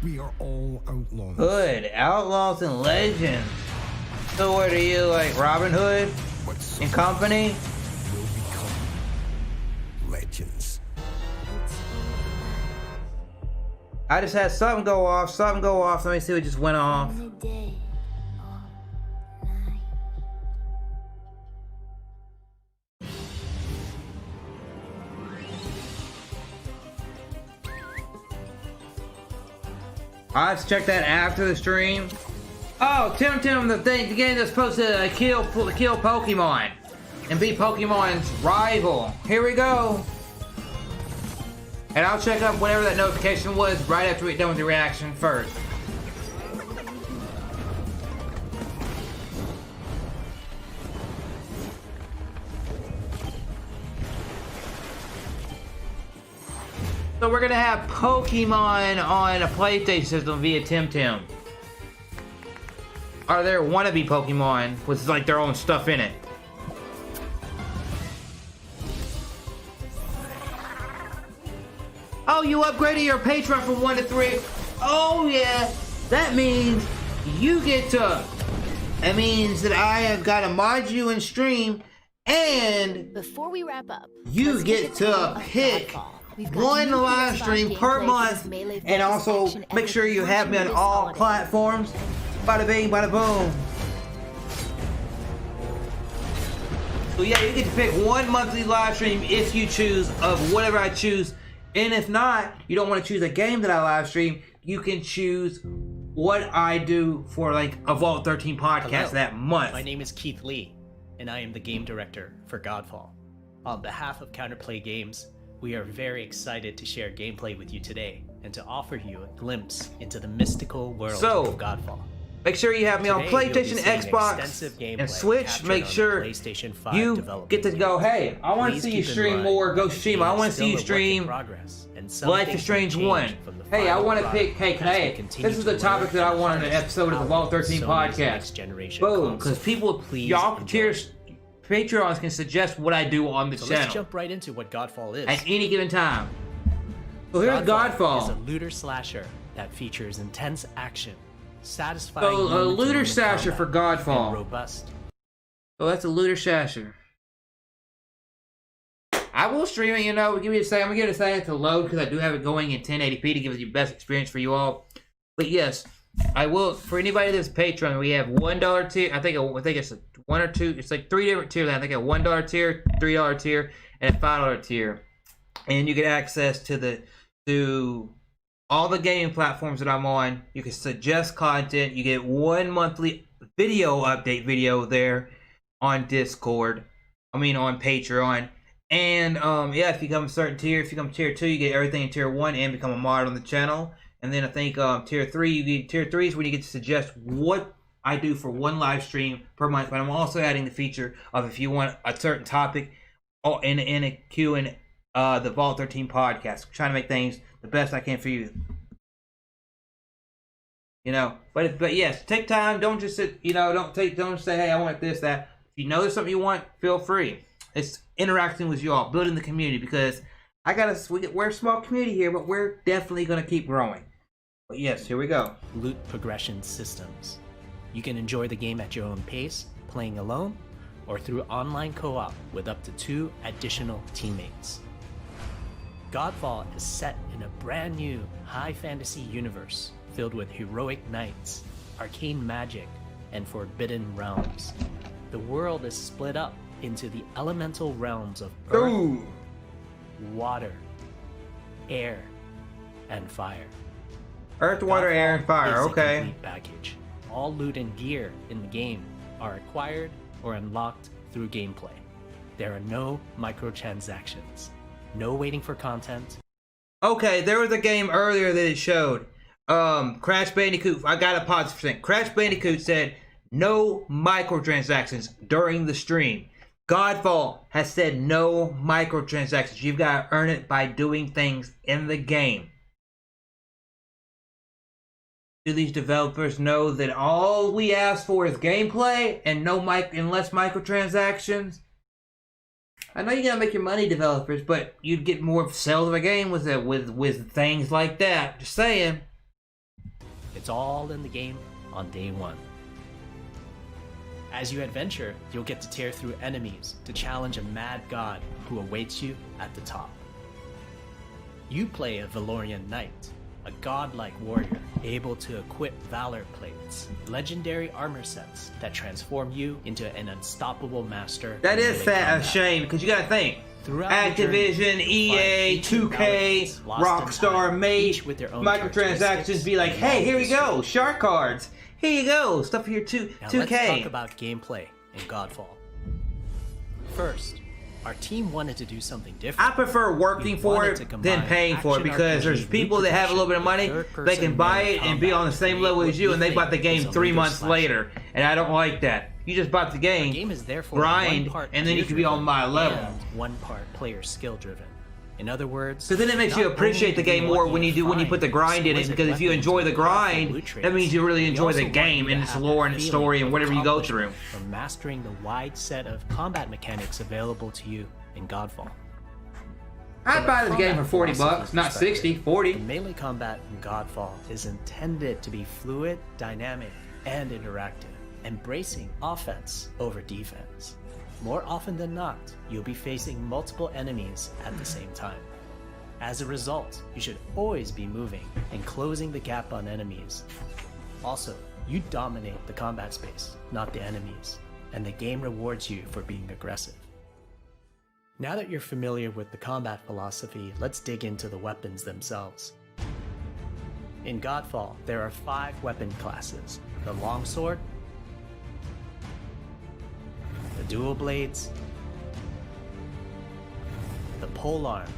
We are all outlaws. Hood, outlaws and legends. So what are you, like Robin Hood and company? Will become legends. I just had something go off. Let me see what just went off. I'll have to check that after the stream. Oh, Tim, the game that's supposed to kill Pokemon and be Pokemon's rival. Here we go. And I'll check up whenever that notification was right after we're done with the reaction first. So we're gonna have Pokemon on a PlayStation system via Tim. Are there wannabe Pokemon with like their own stuff in it? Oh, you upgraded your Patreon from 1 to 3. Oh yeah, that means you get to. That means that I have got to mod you in stream, and before we wrap up, you get to pick one live stream per month, and also make sure you have me on all platforms. Bada bing, bada boom. So yeah, you get to pick one monthly live stream if you choose of whatever I choose. And if not, you don't want to choose a game that I live stream, you can choose what I do for like a Vault 13 podcast Hello. that month. My name is Keith Lee, and I am the game director for Godfall. On behalf of Counterplay Games, we are very excited to share gameplay with you today and to offer you a glimpse into the mystical world of Godfall. Make sure you have me on Today, you'll be PlayStation, seeing Xbox, extensive gameplay and Switch. captured Make on sure PlayStation 5 you development get to go, hey, I want to Please see you keep in stream mind more. Go that stream. the I game want is to see you still a work in stream progress, and some Life is things Strange may 1. change from the Hey, I final want to product pick, hey, as we hey, continue this is to the topic learn that I and want in an harness episode of the the Vault power of 13 Sony's podcast. next generation Boom, because console. people, Please y'all enjoy. Patreons can suggest what I do on the So channel let's jump right into what Godfall is. at any given time. So here's Godfall. is a looter slasher that features intense action, satisfying So a moments in looter human slasher for combat, Godfall. and robust. So that's a looter slasher. I will stream it, you know. Give me a second. I'm gonna give it a second to load because I do have it going in 1080p to give it the best experience for you all. But yes, I will. For anybody that's Patreon, we have $1 tier. I think it's one or two. It's like 3 different tiers. I think a $1 tier, $3 tier, and a $5 tier. And you get access to all the gaming platforms that I'm on. You can suggest content. You get one monthly video update video there on Discord. I mean on Patreon. And yeah, if you come a certain tier, if you come tier 2, you get everything in tier 1 and become a mod on the channel. And then I think tier 3, you get tier 3 is when you get to suggest what I do for one live stream per month. But I'm also adding the feature of if you want a certain topic in a queue in the Vault 13 podcast. I'm trying to make things the best I can for you. You know, but yes, take time. Don't just sit. You know, don't say, hey, I want this, that. If you know there's something you want, feel free. It's interacting with you all, building the community, because we're a small community here, but we're definitely gonna keep growing. But yes, here we go. Loot progression systems. You can enjoy the game at your own pace, playing alone, or through online co-op with up to 2 additional teammates. Godfall is set in a brand new high fantasy universe filled with heroic knights, arcane magic, and forbidden realms. The world is split up into the elemental realms of earth, water, air, and fire. Earth, water, air, and fire. Is a Okay. complete package. All loot and gear in the game are acquired or unlocked through gameplay. There are no microtransactions, no waiting for content. Okay, there was a game earlier that it showed. Crash Bandicoot. I got a +%. Crash Bandicoot said no microtransactions during the stream. Godfall has said no microtransactions. You've got to earn it by doing things in the game. Do these developers know that all we ask for is gameplay and less microtransactions? I know you gotta make your money, developers, but you'd get more sales of a game with things like that. Just saying. It's all in the game on day 1. As you adventure, you'll get to tear through enemies to challenge a mad god who awaits you at the top. You play a Valorian knight, a godlike warrior able to equip valor plates, legendary armor sets that transform you into an unstoppable master. That of is melee a combat. shame, because you gotta think. Throughout your journey, Activision, you'll find EA, featured 2K, valets lost in Rockstar time, made each with their own microtransactions characteristics be like, and hey, long here we go, history. shark cards. Here you go, stuff for your Now 2K. let's talk about gameplay in Godfall. First, our team wanted to do something different. I prefer working for it than paying for it, because there's people that have a little bit of money, they can buy it and be on the same level as you, and they bought the game 3 months later, and I don't like that. You just bought the game, Is therefore grind, one part and then you can be on my level. and one part player skill driven. In other words, So then it makes you not appreciate the only do game we more want when you put the grind in it, exquisite because if you weapons enjoy the and powerful grind, loot that means you really we enjoy also the want game you to and its have lore that and its feeling story and of whatever you go through. accomplishment from mastering the wide set of combat mechanics available to you in Godfall. I'd buy this game for 40 bucks, not 60, 40. The melee combat in Godfall is intended to be fluid, dynamic, and interactive, embracing offense over defense. More often than not, you'll be facing multiple enemies at the same time. As a result, you should always be moving and closing the gap on enemies. Also, you dominate the combat space, not the enemies, and the game rewards you for being aggressive. Now that you're familiar with the combat philosophy, let's dig into the weapons themselves. In Godfall, there are 5 weapon classes: the longsword, the dual blades, the polearm,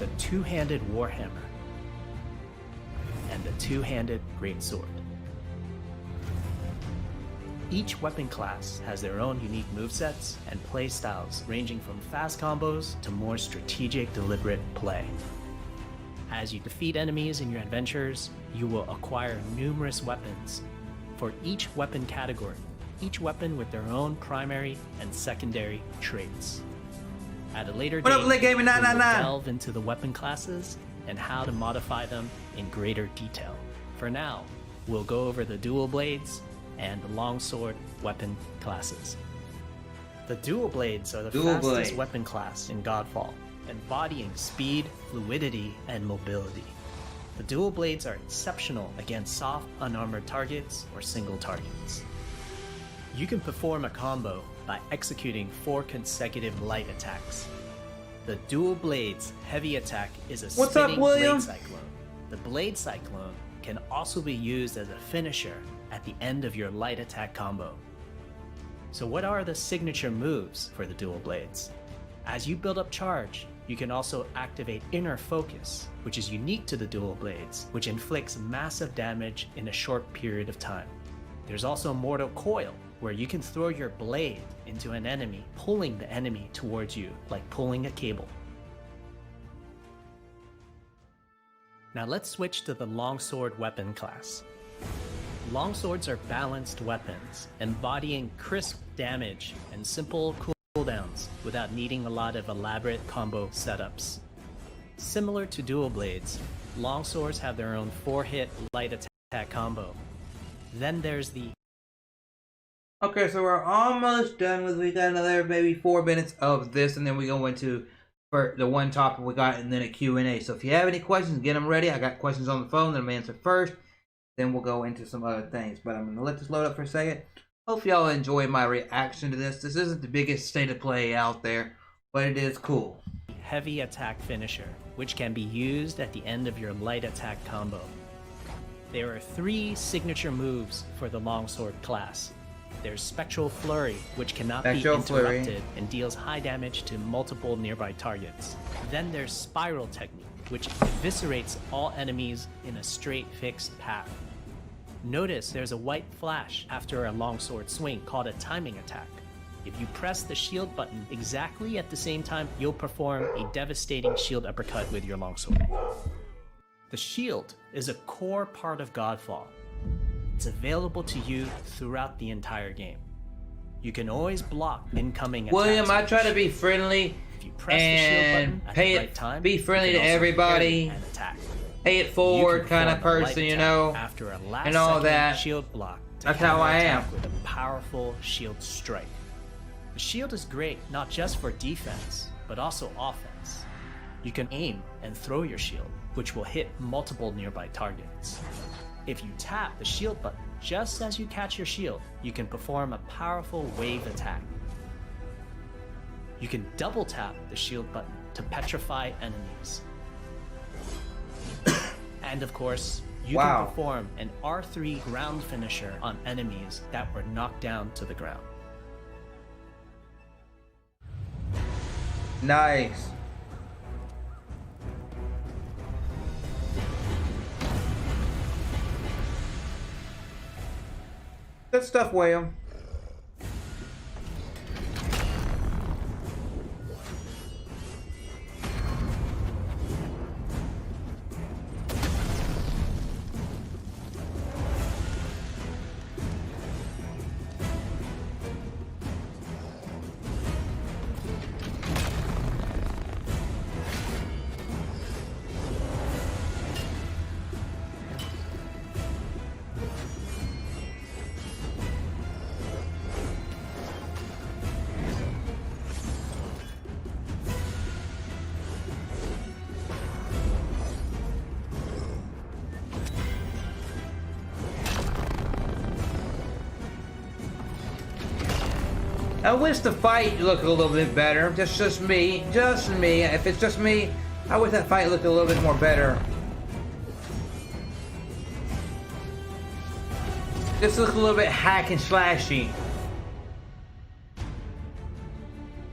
the two-handed warhammer, and the two-handed greatsword. Each weapon class has their own unique movesets and playstyles, ranging from fast combos to more strategic, deliberate play. As you defeat enemies in your adventures, you will acquire numerous weapons for each weapon category, each weapon with their own primary and secondary traits. At a later date, we will delve into the weapon classes and how to modify them in greater detail. For now, we'll go over the dual blades and the longsword weapon classes. The dual blades are the fastest weapon class in Godfall, embodying speed, fluidity, and mobility. The dual blades are exceptional against soft, unarmored targets or single targets. You can perform a combo by executing 4 consecutive light attacks. The dual blades heavy attack is a spinning blade cyclone. The blade cyclone can also be used as a finisher at the end of your light attack combo. So what are the signature moves for the dual blades? As you build up charge, you can also activate Inner Focus, which is unique to the dual blades, which inflicts massive damage in a short period of time. There's also Mortal Coil, where you can throw your blade into an enemy, pulling the enemy towards you like pulling a cable. Now let's switch to the longsword weapon class. Longswords are balanced weapons, embodying crisp damage and simple cooldowns without needing a lot of elaborate combo setups. Similar to dual blades, longswords have their own 4-hit light attack combo. Then there's the... Okay, so we're almost done with, we got another maybe 4 minutes of this, and then we go into for the one topic we got, and then a Q&A. So if you have any questions, get them ready. I got questions on the phone that I'm answer first. Then we'll go into some other things. But I'm going to let this load up for a second. Hope y'all enjoy my reaction to this. This isn't the biggest state of play out there, but it is cool. Heavy attack finisher, which can be used at the end of your light attack combo. There are 3 signature moves for the longsword class. There's Spectral Flurry, which cannot be interrupted and deals high damage to multiple nearby targets. Then there's Spiral Technique, which eviscerates all enemies in a straight fixed path. Notice there's a white flash after a longsword swing called a timing attack. If you press the shield button exactly at the same time, you'll perform a devastating shield uppercut with your longsword. The shield is a core part of Godfall. It's available to you throughout the entire game. You can always block incoming attacks. William, I try to be friendly and pay it, be friendly to everybody, pay it forward kind of person, you know, and all that. Shield block. That's how I am. With a powerful shield strike. The shield is great not just for defense, but also offense. You can aim and throw your shield, which will hit multiple nearby targets. If you tap the shield button just as you catch your shield, you can perform a powerful wave attack. You can double tap the shield button to petrify enemies. And of course, you can perform an R3 ground finisher on enemies that were knocked down to the ground. Nice. Good stuff, William. I wish the fight looked a little bit better. Just me. If it's just me, I wish that fight looked a little bit more better. Just look a little bit hack and slashy.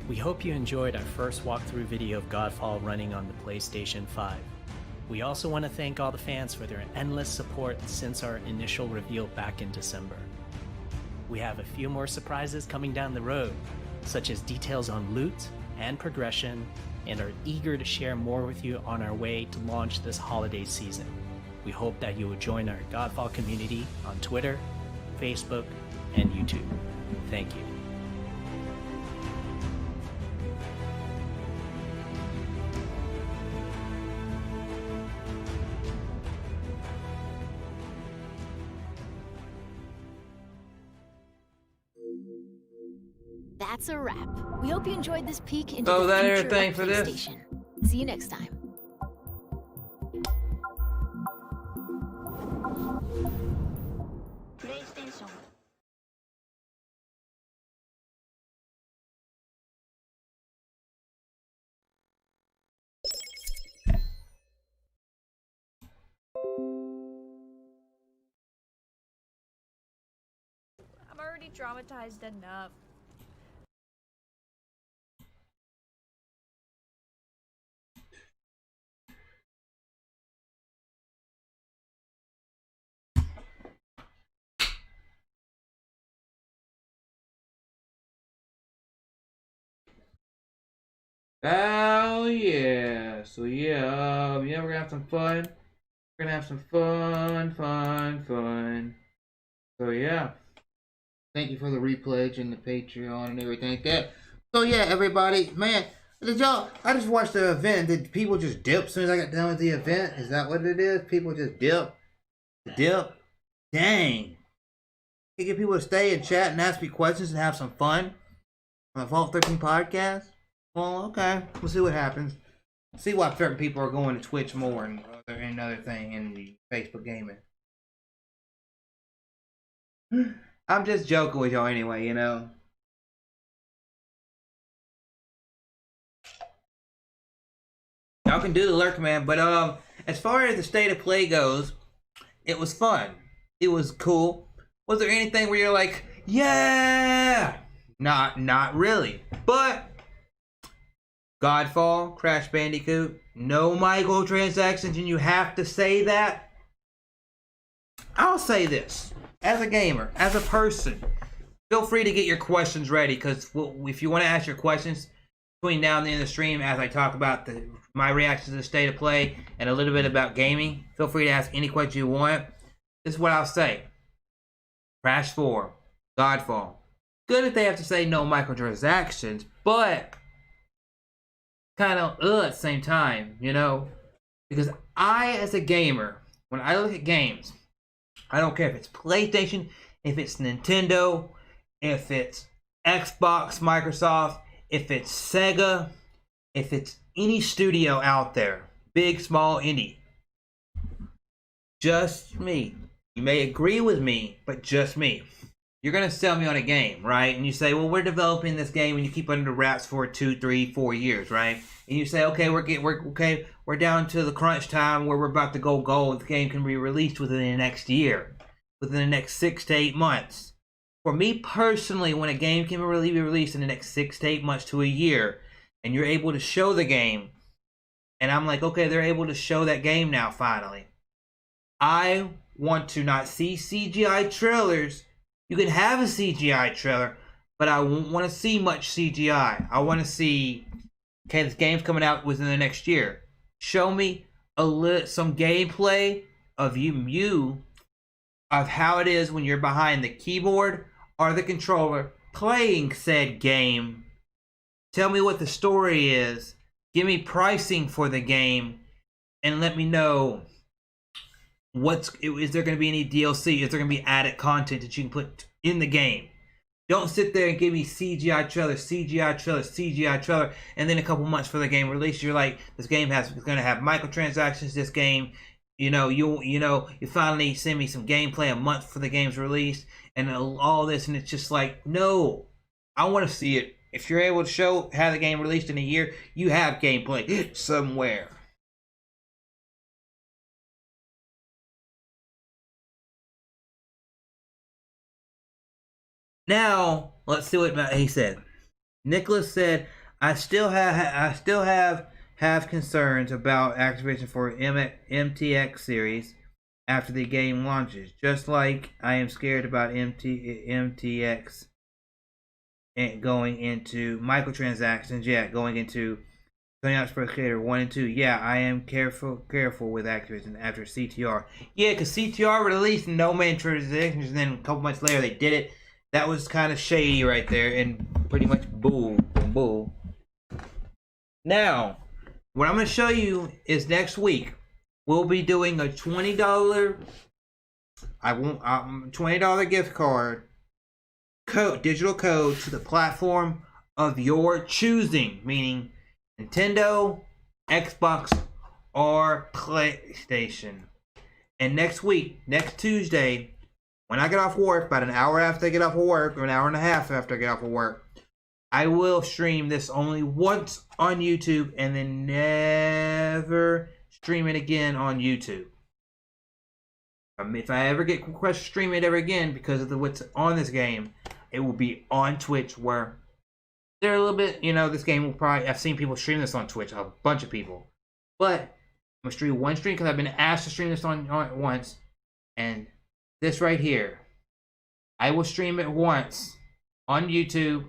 We hope you enjoyed our first walkthrough video of Godfall running on the PlayStation 5. We also want to thank all the fans for their endless support since our initial reveal back in December. We have a few more surprises coming down the road, such as details on loot and progression, and are eager to share more with you on our way to launch this holiday season. We hope that you will join our Godfall community on Twitter, Facebook, and YouTube. Thank you. That's a wrap. We hope you enjoyed this peek into So the that future everything of for this? PlayStation. See you next time. PlayStation. I'm already traumatized enough. Oh yeah. So yeah, we're gonna have some fun. We're gonna have some fun. So yeah. Thank you for the repledge and the Patreon and everything like that. So yeah, everybody, man, did y'all? I just watched the event. Did people just dip as soon as I got done with the event? Is that what it is? People just dip. Dang. You get people to stay and chat and ask me questions and have some fun on the Vault 13 podcast. Well, okay. We'll see what happens. See why certain people are going to Twitch more and another thing in the Facebook gaming. I'm just joking with y'all anyway, you know. Y'all can do the lurk, man. But as far as the state of play goes, it was fun. It was cool. Was there anything where you're like, yeah? Not really. But Godfall, Crash Bandicoot, no microtransactions, and you have to say that. I'll say this. As a gamer, as a person, feel free to get your questions ready, because if you want to ask your questions between now and the end of the stream, as I talk about my reactions to the state of play and a little bit about gaming, feel free to ask any question you want. This is what I'll say. Crash 4, Godfall. Good if they have to say no microtransactions, but kind of at the same time, you know? Because I, as a gamer, when I look at games, I don't care if it's PlayStation, if it's Nintendo, if it's Xbox, Microsoft, if it's Sega, if it's any studio out there, big, small, indie. Just me. You may agree with me, but just me. You're going to sell me on a game, right? And you say, well, we're developing this game, and you keep under wraps for 2, 3, 4 years, right? And you say, okay, we're down to the crunch time where we're about to go gold. The game can be released within the next year, within the next 6 to 8 months. For me personally, when a game can be released in the next 6 to 8 months to a year, and you're able to show the game, and I'm like, okay, they're able to show that game now, finally. I want to not see CGI trailers. You can have a CGI trailer, but I won't want to see much CGI. I want to see, okay, this game's coming out within the next year. Show me some gameplay of you of how it is when you're behind the keyboard or the controller playing said game. Tell me what the story is. Give me pricing for the game, and let me know is there going to be any DLC? Is there going to be added content that you can put in the game? Don't sit there and give me CGI trailer, and then a couple months for the game release, you're like, this game is going to have microtransactions. This game, you finally send me some gameplay a month for the game's release, and all this, and it's just like, no, I want to see it. If you're able to show how the game released in a year, you have gameplay somewhere. Now, let's see what he said. Nicholas said, I still have concerns about Activision for MTX series after the game launches. Just like I am scared about MTX going into microtransactions. Yeah, going into Tony Hawk's Pro Skater 1 and 2. Yeah, I am careful with Activision after CTR. Yeah, because CTR released no microtransactions, and then a couple months later they did it. That was kind of shady right there, and pretty much bull. Now, what I'm going to show you is next week we'll be doing a $20 $20 gift card digital code to the platform of your choosing, meaning Nintendo, Xbox, or PlayStation. And next week, next Tuesday, when I get off work, about an hour after I get off of work, or an hour and a half after I get off of work, I will stream this only once on YouTube and then never stream it again on YouTube. If I ever get requested to stream it ever again because of what's on this game, it will be on Twitch, where they're a little bit, this game will probably, I've seen people stream this on Twitch, a bunch of people. But I'm going to stream one stream because I've been asked to stream this on once. And this right here, I will stream it once on YouTube.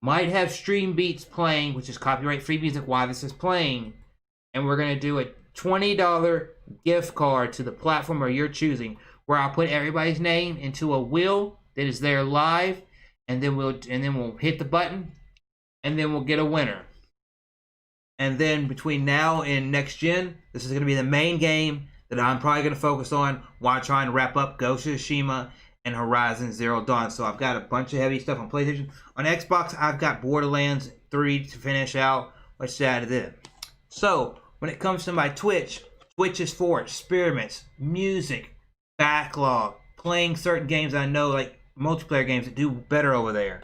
Might have stream beats playing, which is copyright free music while this is playing. And we're going to do a $20 gift card to the platform of your choosing, where I'll put everybody's name into a wheel that is there live, and then we'll hit the button, and then we'll get a winner. And then between now and next gen, this is going to be the main game that I'm probably going to focus on while trying to wrap up Ghost of Tsushima and Horizon Zero Dawn. So I've got a bunch of heavy stuff on PlayStation. On Xbox, I've got Borderlands 3 to finish out, which added in. So when it comes to my Twitch is for experiments, music, backlog, playing certain games I know, like multiplayer games that do better over there.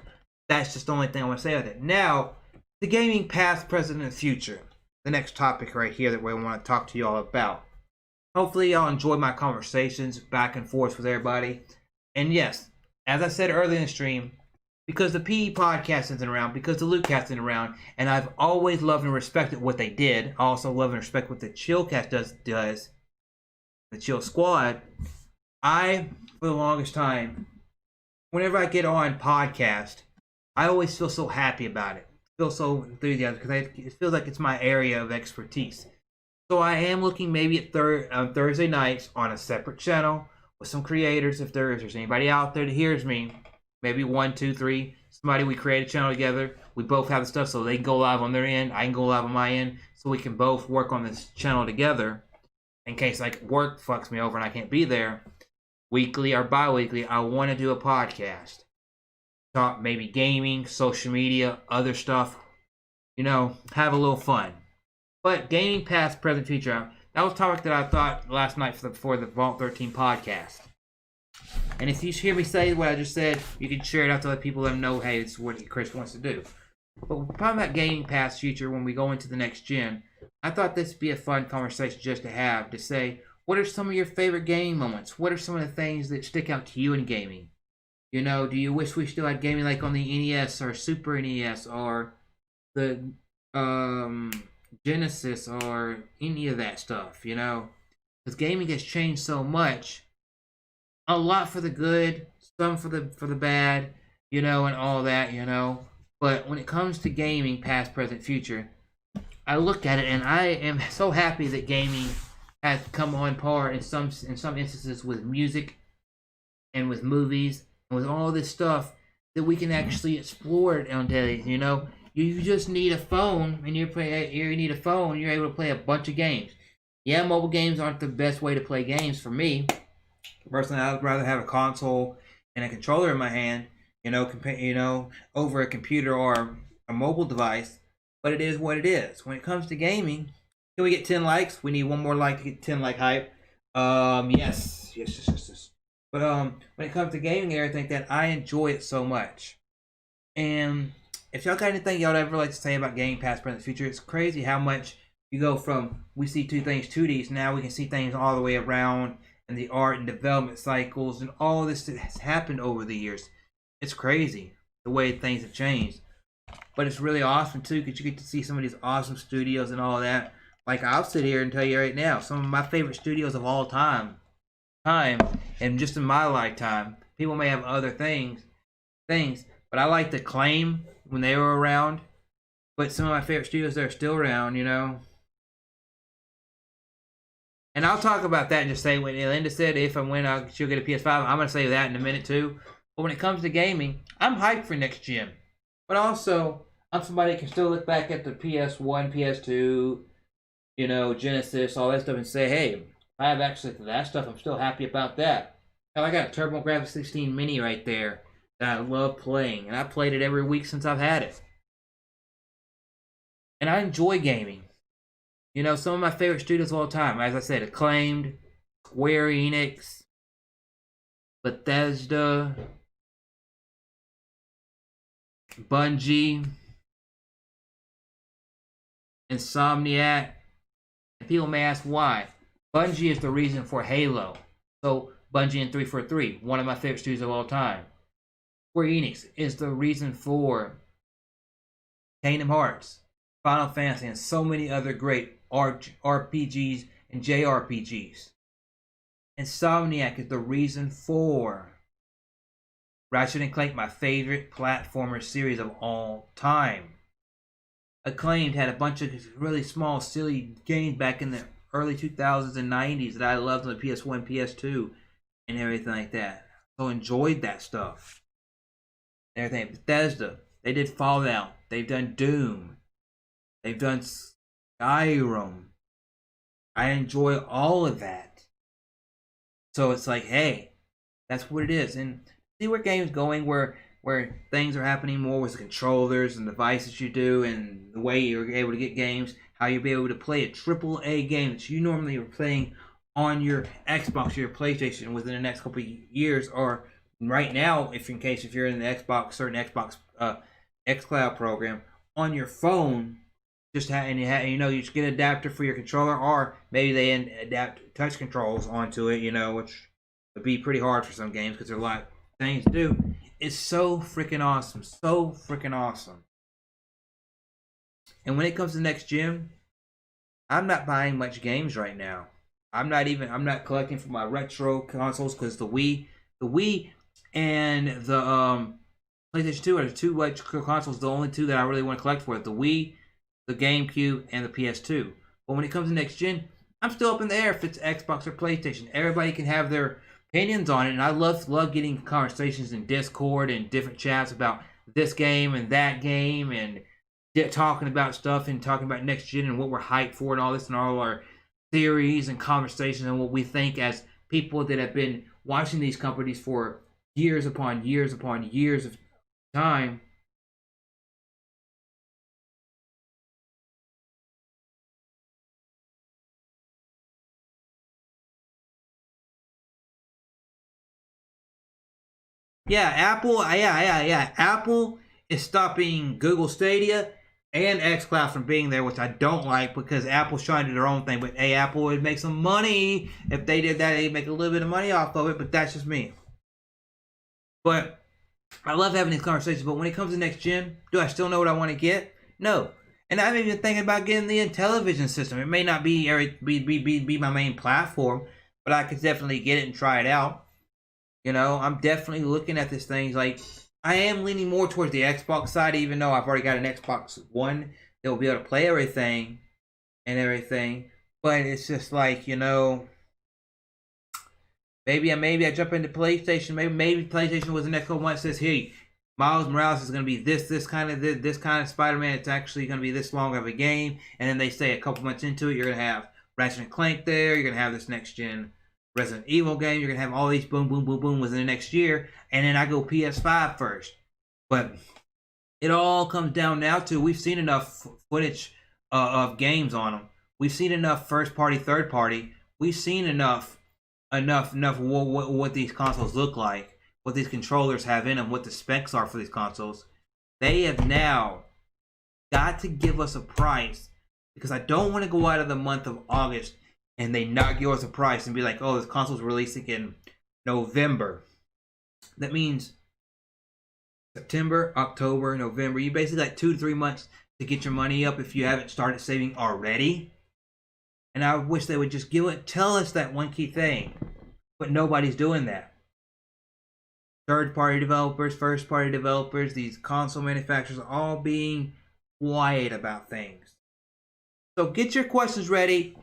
That's just the only thing I want to say about it. Now, the gaming past, present, and future. The next topic right here that we want to talk to y'all about. Hopefully y'all enjoy my conversations back and forth with everybody. And yes, as I said earlier in the stream, because the PE podcast isn't around, because the Lootcast isn't around, and I've always loved and respected what they did. I also love and respect what the Chillcast does, the Chill Squad. I, for the longest time, whenever I get on podcast, I always feel so happy about it. Feel so enthusiastic because it feels like it's my area of expertise. So I am looking maybe at Thursday nights on a separate channel with some creators. If there's anybody out there that hears me, maybe 1, 2, 3, somebody, we create a channel together. We both have the stuff so they can go live on their end. I can go live on my end, so we can both work on this channel together. In case like work fucks me over and I can't be there, weekly or bi-weekly, I want to do a podcast. Talk maybe gaming, social media, other stuff. Have a little fun. But gaming past, present, future, that was a topic that I thought last night for the Vault 13 podcast. And if you hear me say what I just said, you can share it out to let people know, hey, this is what Chris wants to do. But we're talking about gaming past, future when we go into the next gen. I thought this would be a fun conversation just to have, to say, what are some of your favorite gaming moments? What are some of the things that stick out to you in gaming? Do you wish we still had gaming like on the NES or Super NES or the Genesis or any of that stuff, Because gaming has changed so much. A lot for the good, some for the bad, and all that, But when it comes to gaming, past, present, future, I look at it and I am so happy that gaming has come on par in some instances with music and with movies and with all this stuff that we can actually explore it on daily. You just need a phone, and you're able to play a bunch of games. Yeah, mobile games aren't the best way to play games for me. Personally, I'd rather have a console and a controller in my hand, over a computer or a mobile device. But it is what it is. When it comes to gaming, can we get 10 likes? We need one more like to get 10 like hype. Yes. But when it comes to gaming, I think that I enjoy it so much. And if y'all got anything y'all ever like to say about Game Pass present future, it's crazy how much you go from we see two things 2Ds, now we can see things all the way around, and the art and development cycles and all this that has happened over the years. It's crazy the way things have changed. But it's really awesome too, because you get to see some of these awesome studios and all that. Like, I'll sit here and tell you right now, some of my favorite studios of all time, and just in my lifetime. People may have other things, but I like to claim when they were around. But some of my favorite studios that are still around, you know. And I'll talk about that and just say what Linda said. If and when she'll get a PS5, I'm going to say that in a minute too. But when it comes to gaming, I'm hyped for next gen. But also, I'm somebody that can still look back at the PS1, PS2, you know, Genesis, all that stuff, and say, hey, I have access to that stuff. I'm still happy about that. Hell, I got a TurboGrafx 16 Mini right there that I love playing, and I played it every week since I've had it. And I enjoy gaming. You know, some of my favorite studios of all time, as I said, Acclaimed, Square Enix, Bethesda, Bungie, Insomniac. And people may ask why. Bungie is the reason for Halo. So Bungie and 343, one of my favorite studios of all time. Square Enix is the reason for Kingdom Hearts, Final Fantasy, and so many other great RPGs and JRPGs. Insomniac is the reason for Ratchet & Clank, my favorite platformer series of all time. Acclaimed had a bunch of really small, silly games back in the early 2000s and 90s that I loved on the PS1, PS2, and everything like that. So enjoyed that stuff. Everything. Bethesda, they did Fallout. They've done Doom. They've done Skyrim. I enjoy all of that. So it's like, hey, that's what it is. And see where games going, where things are happening more with the controllers and devices you do, and the way you're able to get games, how you'll be able to play a AAA game that you normally are playing on your Xbox or your PlayStation within the next couple of years, or right now, if you're in the Xbox, certain Xbox xCloud program, on your phone. Just you know, you just get an adapter for your controller, or maybe they adapt touch controls onto it, you know, which would be pretty hard for some games because there are a lot of things to do. It's so freaking awesome. So freaking awesome. And when it comes to next gen, I'm not buying much games right now. I'm not collecting for my retro consoles, because the Wii and the PlayStation 2 are the two retro consoles, the only two that I really want to collect for. The Wii, the GameCube, and the PS2. But when it comes to next gen, I'm still up in the air if it's Xbox or PlayStation. Everybody can have their opinions on it, and I love getting conversations in Discord and different chats about this game and that game, and talking about stuff and talking about next gen and what we're hyped for and all this, and all our theories and conversations and what we think as people that have been watching these companies for years upon years upon years of time. Yeah, Apple. Yeah. Apple is stopping Google Stadia and xCloud from being there, which I don't like, because Apple's trying to do their own thing. But hey, Apple would make some money if they did that. They'd make a little bit of money off of it. But that's just me. But I love having these conversations. But when it comes to next gen, do I still know what I want to get? No. And I'm even thinking about getting the Intellivision system. It may not be my main platform, but I could definitely get it and try it out. You know, I'm definitely looking at this thing. Like, I am leaning more towards the Xbox side, even though I've already got an Xbox One that will be able to play everything and everything. But it's just like, you know, maybe I jump into PlayStation. Maybe PlayStation was the next one that says, hey, Miles Morales is going to be this kind of Spider-Man. It's actually going to be this long of a game. And then they say a couple months into it, you're going to have Ratchet & Clank there. You're going to have this next gen Resident Evil game. You're going to have all these boom, boom, boom, boom within the next year. And then I go PS5 first. But it all comes down now to, we've seen enough footage of games on them. We've seen enough first party, third party. We've seen enough what these consoles look like, what these controllers have in them, what the specs are for these consoles. They have now got to give us a price, because I don't want to go out of the month of August and they not give us a price and be like, oh, this console's releasing in November. That means September, October, November. You basically got 2 to 3 months to get your money up if you haven't started saving already. And I wish they would just tell us that one key thing. But nobody's doing that. Third-party developers, first-party developers, these console manufacturers are all being quiet about things. So get your questions ready.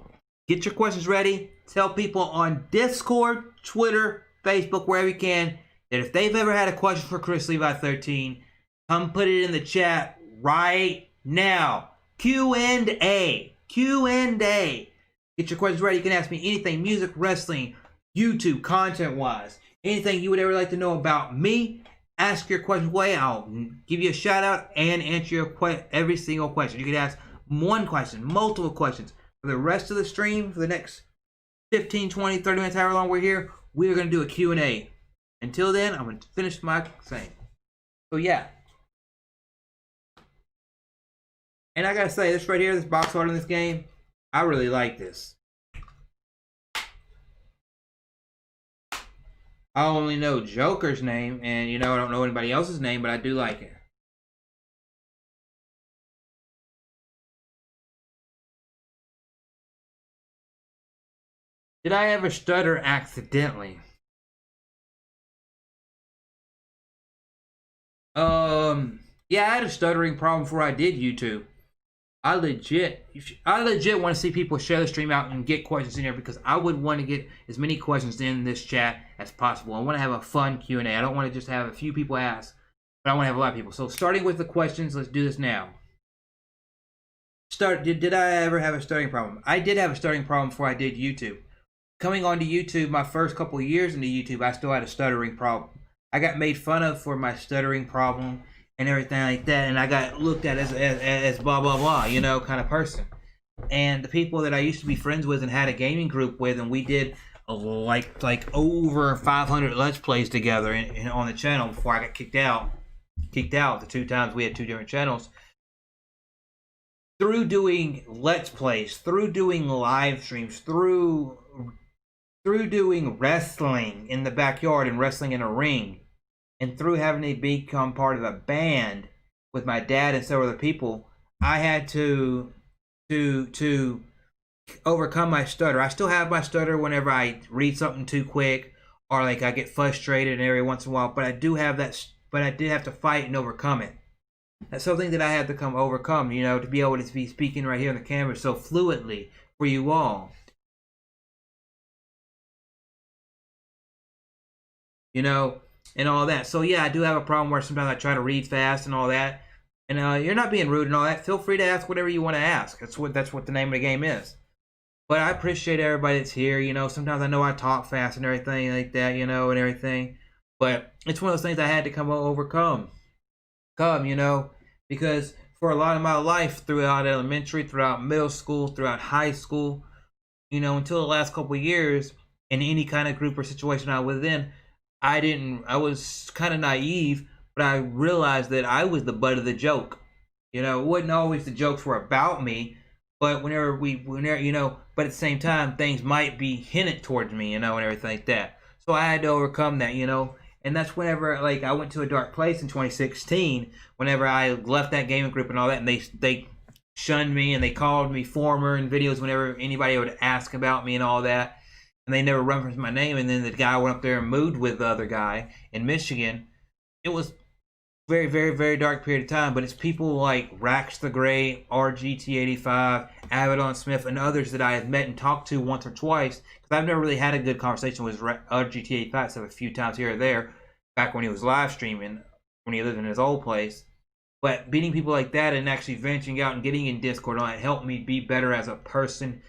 Get your questions ready. Tell people on Discord, Twitter, Facebook, wherever you can, that if they've ever had a question for Chrislevi13, come put it in the chat right now. Q&A. Q&A. Get your questions ready. You can ask me anything, music, wrestling, YouTube, content-wise. Anything you would ever like to know about me, ask your question away. I'll give you a shout out and answer your every single question. You can ask one question, multiple questions. For the rest of the stream, for the next 15, 20, 30 minutes, however long we're here, we're going to do a Q&A. Until then, I'm going to finish my thing. So yeah. And I got to say, this right here, this box art in this game, I really like this. I only know Joker's name, and I don't know anybody else's name, but I do like it. Did I ever stutter accidentally? Yeah, I had a stuttering problem before I did YouTube. I legit want to see people share the stream out and get questions in here, because I would want to get as many questions in this chat as possible. I want to have a fun Q&A. I don't want to just have a few people ask, but I want to have a lot of people. So starting with the questions, let's do this now. Did I ever have a stuttering problem? I did have a stuttering problem before I did YouTube. Coming onto YouTube, my first couple of years into YouTube, I still had a stuttering problem. I got made fun of for my stuttering problem and everything like that, and I got looked at as blah blah blah, kind of person. And the people that I used to be friends with and had a gaming group with, and we did like over 500 Let's Plays together on the channel before I got kicked out. The 2 times we had 2 different channels. Through doing Let's Plays, through doing live streams, through doing wrestling in the backyard and wrestling in a ring, and through having to become part of a band with my dad and several other people, I had to overcome my stutter. I still have my stutter whenever I read something too quick, or like I get frustrated every once in a while, but I do have that, but I did have to fight and overcome it. That's something that I had to overcome, to be able to be speaking right here on the camera so fluently for you all. And all that. So yeah, I do have a problem where sometimes I try to read fast and all that. And you're not being rude and all that. Feel free to ask whatever you want to ask. That's what the name of the game is. But I appreciate everybody that's here. Sometimes I know I talk fast and everything like that, and everything. But it's one of those things I had to overcome. Because for a lot of my life, throughout elementary, throughout middle school, throughout high school, until the last couple of years, in any kind of group or situation I was in, I was kind of naive, but I realized that I was the butt of the joke. It wasn't always the jokes were about me, but whenever, but at the same time, things might be hinted towards me, and everything like that. So I had to overcome that, and that's whenever, I went to a dark place in 2016, whenever I left that gaming group and all that, and they shunned me, and they called me former in videos whenever anybody would ask about me and all that. And they never referenced my name, and then the guy went up there and moved with the other guy in Michigan. It was very, very, very dark period of time, but it's people like Rax the Great, RGT85, Abaddon Smith, and others that I have met and talked to once or twice, because I've never really had a good conversation with RGT85, except a few times here or there, back when he was live streaming, when he lived in his old place. But meeting people like that and actually venturing out and getting in Discord and all that helped me be better as a person.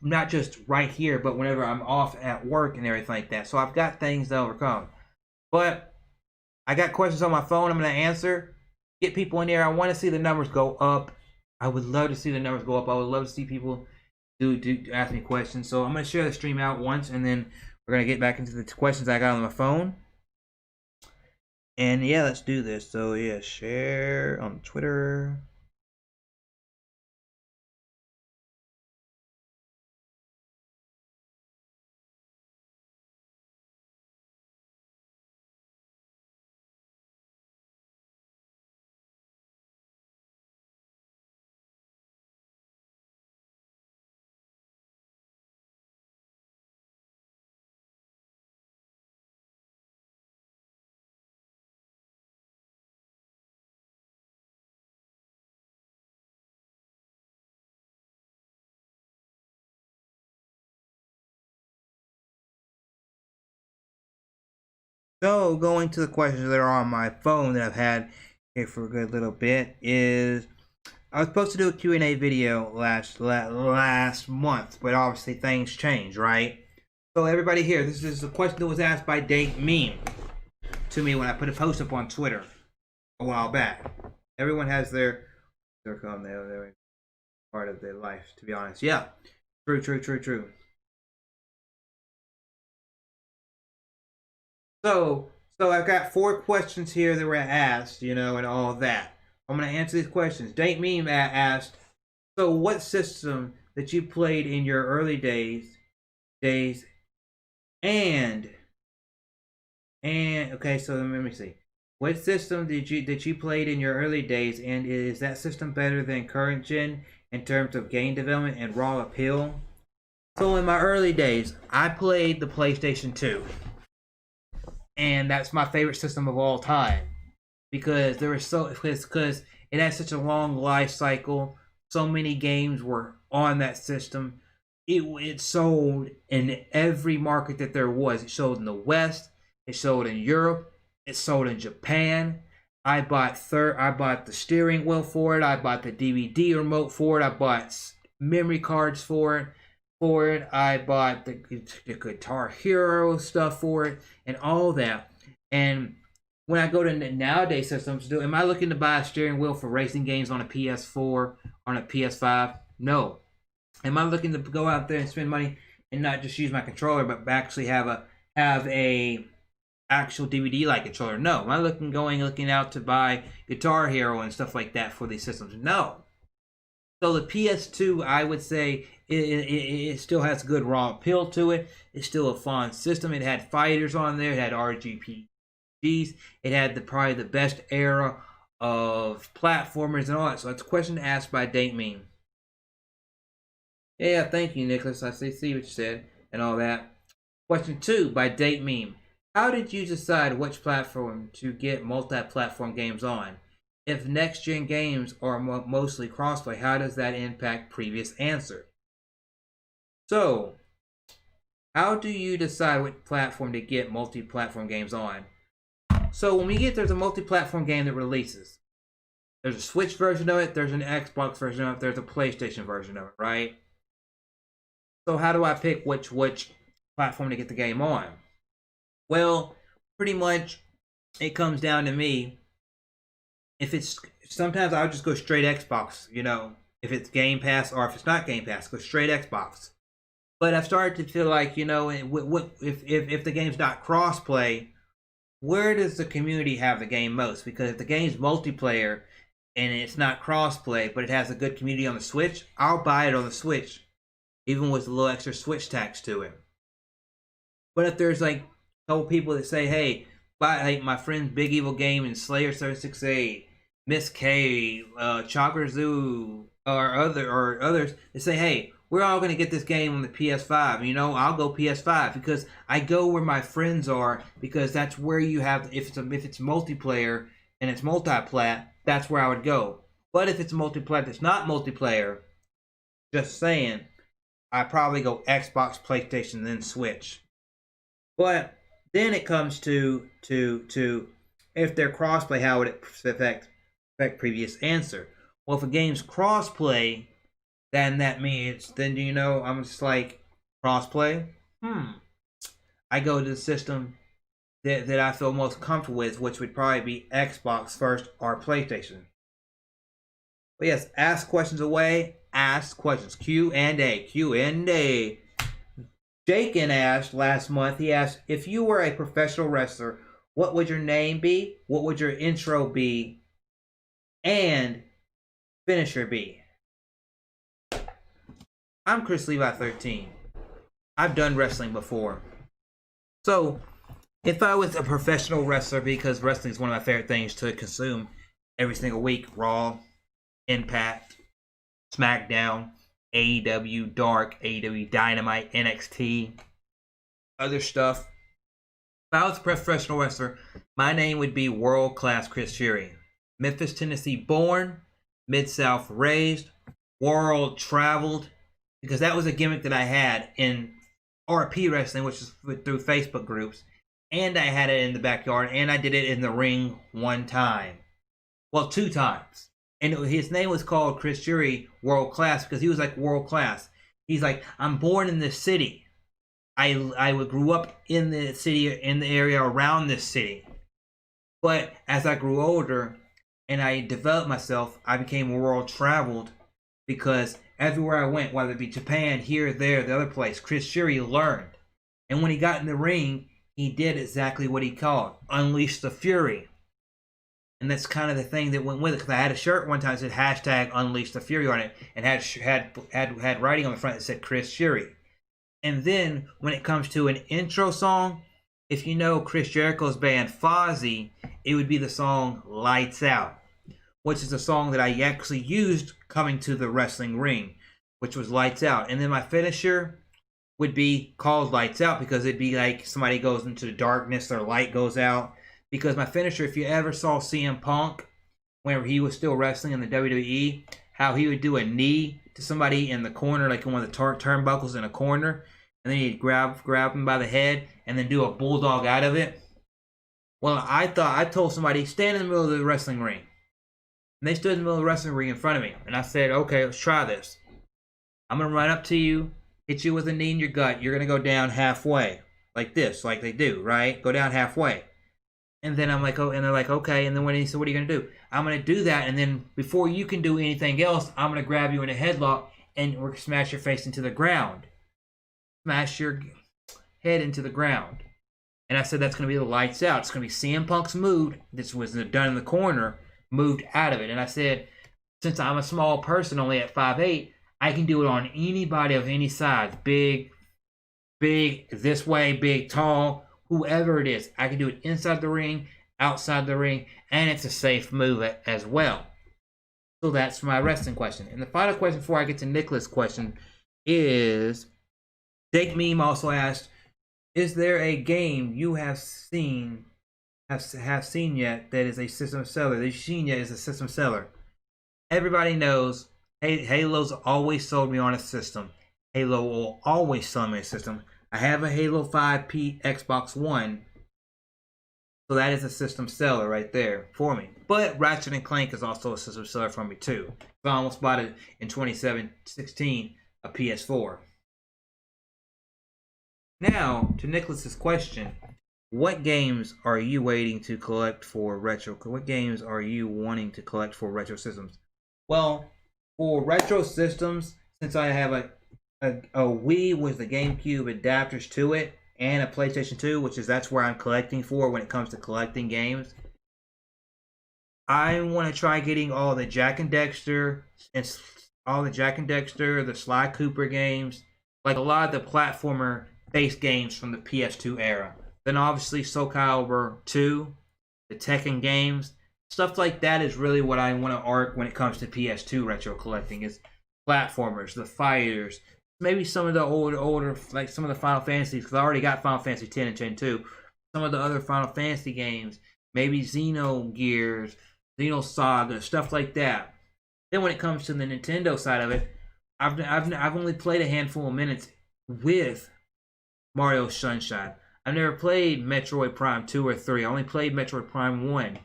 Not just right here, but whenever I'm off at work and everything like that. So I've got things to overcome. But I got questions on my phone I'm going to answer. Get people in there. I want to see the numbers go up. I would love to see the numbers go up. I would love to see people do ask me questions. So I'm going to share the stream out once, and then we're going to get back into the questions I got on my phone. And yeah, let's do this. So yeah, share on Twitter. So going to the questions that are on my phone that I've had here for a good little bit is, I was supposed to do a Q&A video last month, but obviously things change, right? So everybody here, this is a question that was asked by Date Meme to me when I put a post up on Twitter a while back. Everyone has their part of their life, to be honest. Yeah, true. So I've got 4 questions here that were asked, and all that. I'm going to answer these questions. Date Meme asked, so what system that you played in your early days, and okay, so let me see. What system did you played in your early days, and is that system better than current gen in terms of game development and raw appeal? So in my early days, I played the PlayStation 2. And that's my favorite system of all time, because because it had such a long life cycle. So many games were on that system. It sold in every market that there was. It sold in the West. It sold in Europe. It sold in Japan. I bought the steering wheel for it. I bought the DVD remote for it. I bought memory cards for it. I bought the Guitar Hero stuff for it and all that. And when I go to nowadays systems, am I looking to buy a steering wheel for racing games on a PS4, on a PS5? No. Am I looking to go out there and spend money and not just use my controller, but actually have a actual DVD-like controller? No. Am I looking out to buy Guitar Hero and stuff like that for these systems? No. So the PS2, I would say, it still has good raw appeal to it. It's still a fun system. It had fighters on there. It had RPGs. It had probably the best era of platformers and all that. So it's a question asked by Date Meme. Yeah, thank you, Nicholas. I see what you said and all that. Question 2 by Date Meme. How did you decide which platform to get multi-platform games on? If next-gen games are mostly crossplay, how does that impact previous answer? So, how do you decide what platform to get multi-platform games on? So when there's a multi-platform game that releases. There's a Switch version of it, there's an Xbox version of it, there's a PlayStation version of it, right? So how do I pick which platform to get the game on? Well, pretty much it comes down to me. Sometimes I'll just go straight Xbox, if it's Game Pass, or if it's not Game Pass, go straight Xbox. But I've started to feel like, if the game's not crossplay, where does the community have the game most? Because if the game's multiplayer and it's not crossplay, but it has a good community on the Switch, I'll buy it on the Switch, even with a little extra Switch tax to it. But if there's a couple people that say, hey, buy my friend's Big Evil Game and Slayer 768, Miss K, Chakra Zoo, or others, they say, hey, we're all going to get this game on the PS5. I'll go PS5 because I go where my friends are, because that's where you have, if it's multiplayer and it's multi-plat, that's where I would go. But if it's multiplayer that's not multiplayer, just saying, I probably go Xbox, PlayStation, then Switch. But then it comes to if they're crossplay, how would it affect previous answer? Well, if a game's crossplay, then that means, I'm just like, crossplay? I go to the system that I feel most comfortable with, which would probably be Xbox first or PlayStation. But yes, ask questions away. Ask questions. Q&A. Jakin asked last month, he asked, if you were a professional wrestler, what would your name be, what would your intro be, and finisher be. I'm Chrislevi13. I've done wrestling before. So, if I was a professional wrestler, because wrestling is one of my favorite things to consume every single week, Raw, Impact, SmackDown, AEW, Dark, AEW Dynamite, NXT, other stuff. If I was a professional wrestler, my name would be World Class Chris Fury. Memphis, Tennessee born, Mid-South raised, world traveled, because that was a gimmick that I had in RP wrestling, which is through Facebook groups, and I had it in the backyard, and I did it in the ring one time. Well, 2 times. And his name was called Chris Fury World Class because he was like world class. He's like, I'm born in this city. I grew up in the city, in the area around this city. But as I grew older and I developed myself, I became world traveled because everywhere I went, whether it be Japan, here, there, the other place, Chris Fury learned. And when he got in the ring, he did exactly what he called, unleash the fury. And that's kind of the thing that went with it. Because I had a shirt one time that said hashtag Unleash the Fury on it, and had writing on the front that said Chris Fury. And then when it comes to an intro song, if you know Chris Jericho's band Fozzy, it would be the song Lights Out, which is a song that I actually used coming to the wrestling ring, which was Lights Out. And then my finisher would be called Lights Out because it'd be like somebody goes into the darkness, their light goes out. Because my finisher, if you ever saw CM Punk, whenever he was still wrestling in the WWE, how he would do a knee to somebody in the corner, like in one of the turnbuckles in a corner, and then he'd grab him by the head and then do a bulldog out of it. Well, I told somebody, stand in the middle of the wrestling ring. And they stood in the middle of the wrestling ring in front of me. And I said, okay, let's try this. I'm going to run up to you, hit you with a knee in your gut. You're going to go down halfway, like this, like they do, right? Go down halfway. And then I'm like, oh, and they're like, okay. And then when he said, what are you going to do? I'm going to do that. And then before you can do anything else, I'm going to grab you in a headlock and we're going to smash your face into the ground. Smash your head into the ground. And I said, that's going to be the Lights Out. It's going to be CM Punk's move. This was done in the corner, moved out of it. And I said, since I'm a small person, only at 5'8", I can do it on anybody of any size. Big, this way, big, tall, whoever it is. I can do it inside the ring, outside the ring, and it's a safe move as well. So that's my wrestling question. And the final question before I get to Nicholas' question is, Jake Meme also asked, is there a game you have seen yet that is a system seller? That you've seen yet is a system seller. Everybody knows Halo's always sold me on a system. Halo will always sell me a system. I have a Halo 5P Xbox One, so that is a system seller right there for me. But Ratchet & Clank is also a system seller for me too. I almost bought it in 2016, a PS4. Now, to Nicholas's question, what games are you waiting to collect for retro? What games are you wanting to collect for retro systems? Well, for retro systems, since I have a Wii with the GameCube adapters to it, and a PlayStation 2, that's where I'm collecting for when it comes to collecting games. I want to try getting all the Jack and Dexter, the Sly Cooper games, like a lot of the platformer-based games from the PS2 era. Then obviously Soul Calibur 2, the Tekken games, stuff like that is really what I want to arc when it comes to PS2 retro collecting. Is platformers, the fighters. Maybe some of the older, like some of the Final Fantasies, because I already got Final Fantasy 10 and 10 2. Some of the other Final Fantasy games, maybe Xenogears, Xenosaga, stuff like that. Then when it comes to the Nintendo side of it, I've only played a handful of minutes with Mario Sunshine. I've never played Metroid Prime 2 or 3. I only played Metroid Prime 1.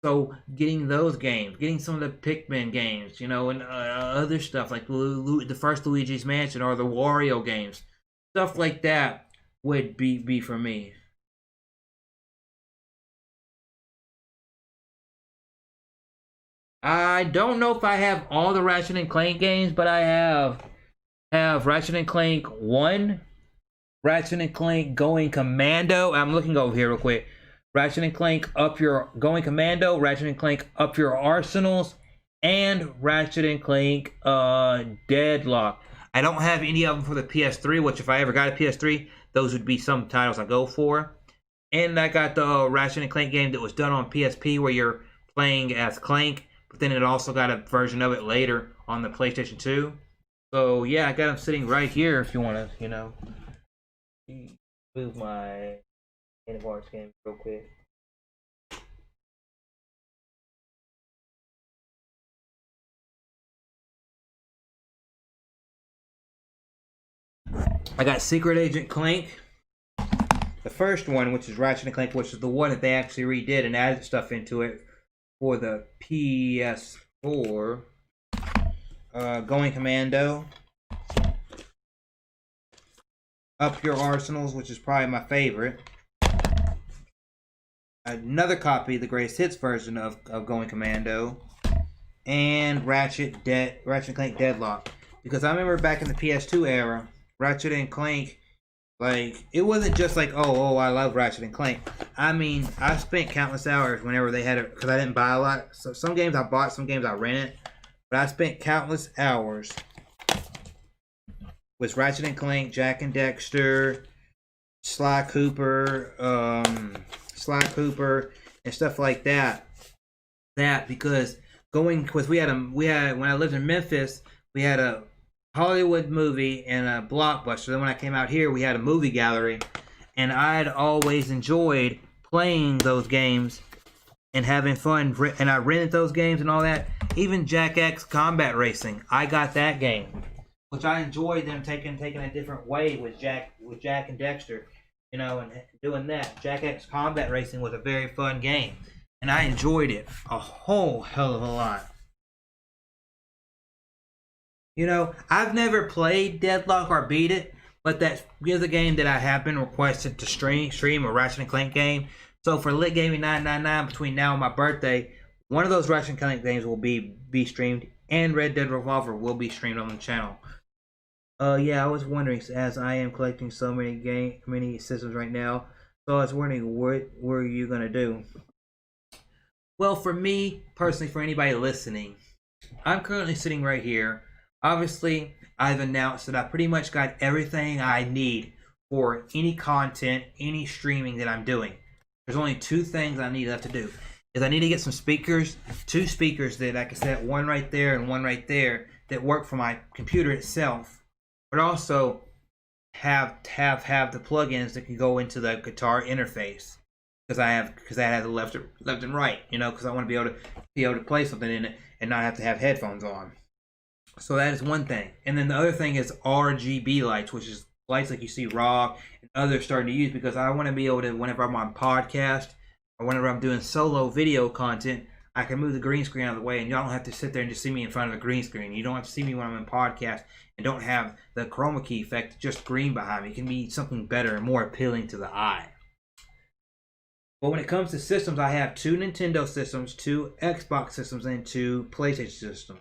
So getting those games, getting some of the Pikmin games, and other stuff like the first Luigi's Mansion or the Wario games, stuff like that would be for me. I don't know if I have all the Ratchet & Clank games, but I have Ratchet & Clank 1, Ratchet & Clank Going Commando. I'm looking over here real quick. Ratchet and Clank Up Your Going Commando, Ratchet and Clank Up Your Arsenals, and Ratchet and Clank Deadlock. I don't have any of them for the PS3, which if I ever got a PS3, those would be some titles I go for. And I got the Ratchet and Clank game that was done on PSP where you're playing as Clank, but then it also got a version of it later on the PlayStation 2. So yeah, I got them sitting right here if you want to, you know, move my Game of Arts game real quick. I got Secret Agent Clank. The first one, which is Ratchet and Clank, which is the one that they actually redid and added stuff into it for the PS4. Going Commando. Up Your Arsenals, which is probably my favorite. Another copy, the Greatest Hits version of Going Commando. And Ratchet and Clank Deadlock. Because I remember back in the PS2 era, Ratchet and Clank, like, it wasn't just like, oh, I love Ratchet and Clank. I mean, I spent countless hours whenever they had it, because I didn't buy a lot. So some games I bought, some games I rented. But I spent countless hours with Ratchet and Clank, Jak and Daxter, Sly Cooper, and stuff like that. Because when I lived in Memphis, we had a Hollywood movie and a Blockbuster. Then when I came out here, we had a movie gallery, and I'd always enjoyed playing those games and having fun. And I rented those games and all that. Even Jak X Combat Racing, I got that game, which I enjoyed them taking a different way with Jak and Dexter, you know, and doing that. Jak X Combat Racing was a very fun game, and I enjoyed it a whole hell of a lot. You know, I've never played Deadlock or beat it, but that is a game that I have been requested to stream a Ratchet and Clank game. So for Lit Gaming 999 between now and my birthday, one of those Ratchet and Clank games will be streamed, and Red Dead Revolver will be streamed on the channel. Yeah, I was wondering, as I am collecting so many systems right now, so I was wondering what were you gonna do? Well, for me personally, for anybody listening, I'm currently sitting right here. Obviously, I've announced that I pretty much got everything I need for any content, any streaming that I'm doing. There's only two things I need left to do. Is I need to get some speakers, two speakers that I can set, one right there and one right there, that work for my computer itself, but also have the plugins that can go into the guitar interface. Because that has a left and right, you know, because I want to be able to play something in it and not have to have headphones on. So that is one thing. And then the other thing is RGB lights, which is lights like you see Rock and others starting to use, because I want to be able to, whenever I'm on podcast or whenever I'm doing solo video content, I can move the green screen out of the way and y'all don't have to sit there and just see me in front of a green screen. You don't have to see me when I'm in podcast and don't have the chroma key effect, just green behind me. It can be something better and more appealing to the eye. But when it comes to systems, I have 2 Nintendo systems, 2 Xbox systems, and 2 PlayStation systems.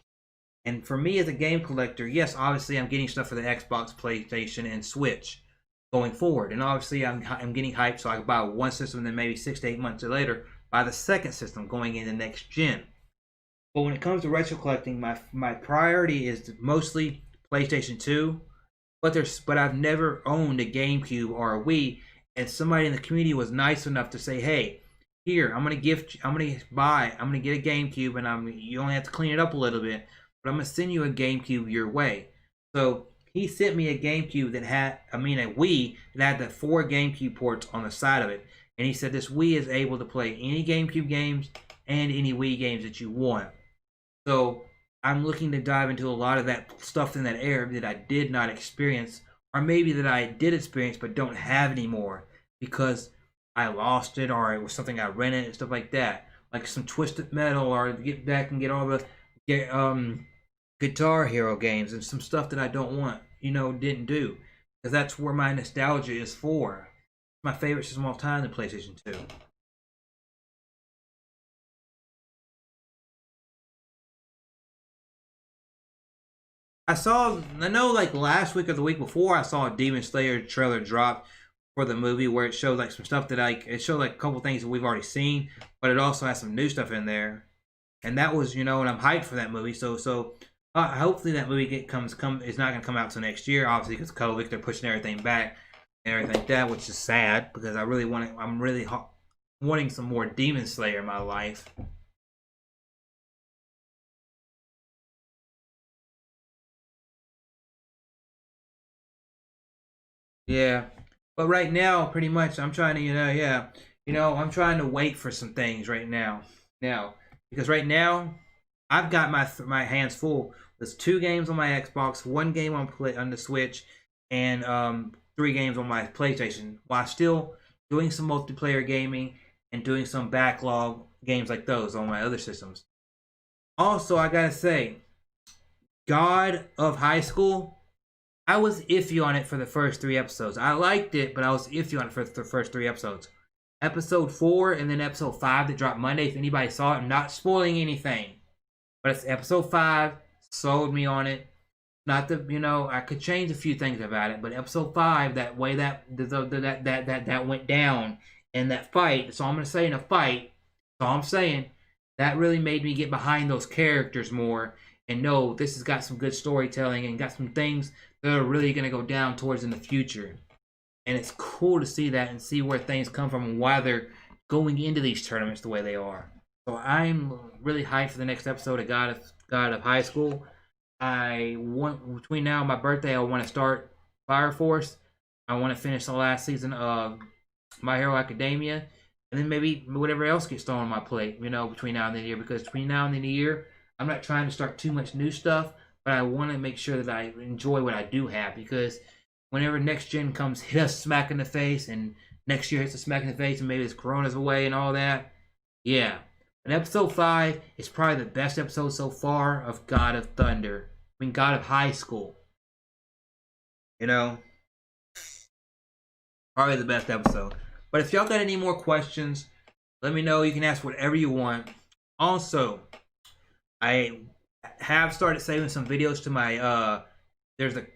And for me as a game collector, yes, obviously I'm getting stuff for the Xbox, PlayStation, and Switch going forward. And obviously I'm getting hyped, so I can buy one system and then maybe 6 to 8 months later buy the second system going into next gen. But when it comes to retro collecting, my priority is mostly PlayStation 2. But I've never owned a GameCube or a Wii. And somebody in the community was nice enough to say, hey, here, I'm gonna get a GameCube, and you only have to clean it up a little bit, but I'm gonna send you a GameCube your way. So he sent me a GameCube that had, a Wii that had the 4 GameCube ports on the side of it. And he said this Wii is able to play any GameCube games and any Wii games that you want. So I'm looking to dive into a lot of that stuff in that era that I did not experience, or maybe that I did experience but don't have anymore because I lost it, or it was something I rented and stuff like that. Like some Twisted Metal, or get back and get all the Guitar Hero games and some stuff that I don't want, didn't do. Because that's where my nostalgia is for. My favorite system of all time, the PlayStation 2. I know like last week or the week before, I saw a Demon Slayer trailer drop for the movie, where it showed like some stuff that it showed like a couple things that we've already seen, but it also has some new stuff in there, and that was, and I'm hyped for that movie. So hopefully that movie is not gonna come out till next year, obviously because COVID, they're pushing everything back and everything like that, which is sad because I'm really wanting some more Demon Slayer in my life. Yeah, but right now, pretty much, I'm trying to, I'm trying to wait for some things right now. Because right now, I've got my hands full. There's 2 games on my Xbox, 1 game on the Switch, and 3 games on my PlayStation, while still doing some multiplayer gaming and doing some backlog games like those on my other systems. Also, I gotta say, God of High School, I was iffy on it for the first 3 episodes. I liked it, but I was iffy on it for the first 3 episodes. Episode 4 and then episode 5 that dropped Monday, if anybody saw it, I'm not spoiling anything. But it's episode 5, sold me on it. Not the, I could change a few things about it, but episode 5, that way that went down in that fight, that's all I'm going to say in a fight, that's all I'm saying, that really made me get behind those characters more and know this has got some good storytelling and got some things that are really going to go down towards in the future. And it's cool to see that and see where things come from and why they're going into these tournaments the way they are. So I'm really hyped for the next episode of God of High School. Between now and my birthday, I want to start Fire Force. I want to finish the last season of My Hero Academia. And then maybe whatever else gets thrown on my plate, between now and the year. Because between now and the year, I'm not trying to start too much new stuff, but I want to make sure that I enjoy what I do have. Because whenever next gen comes, hit us smack in the face, and next year hits us smack in the face, and maybe this Corona's away and all that, yeah. And episode 5 is probably the best episode so far of God of Thunder. God of High School. Probably the best episode. But if y'all got any more questions, let me know. You can ask whatever you want. Also, I have started saving some videos to my, there's a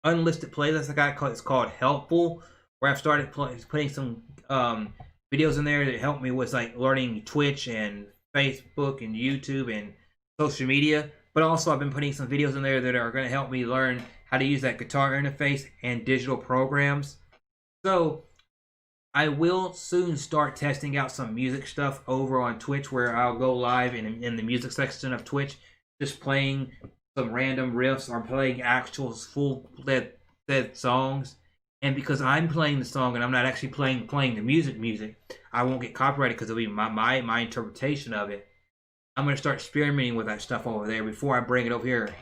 unlisted playlist I got, it's called Helpful, where I've started putting some videos in there that help me with like learning Twitch and Facebook and YouTube and social media. But also I've been putting some videos in there that are going to help me learn how to use that guitar interface and digital programs. So I will soon start testing out some music stuff over on Twitch, where I'll go live in the music section of Twitch, just playing some random riffs or playing actual full-fledged songs. And because I'm playing the song and I'm not actually playing the music, I won't get copyrighted because it'll be my interpretation of it. I'm going to start experimenting with that stuff over there before I bring it over here to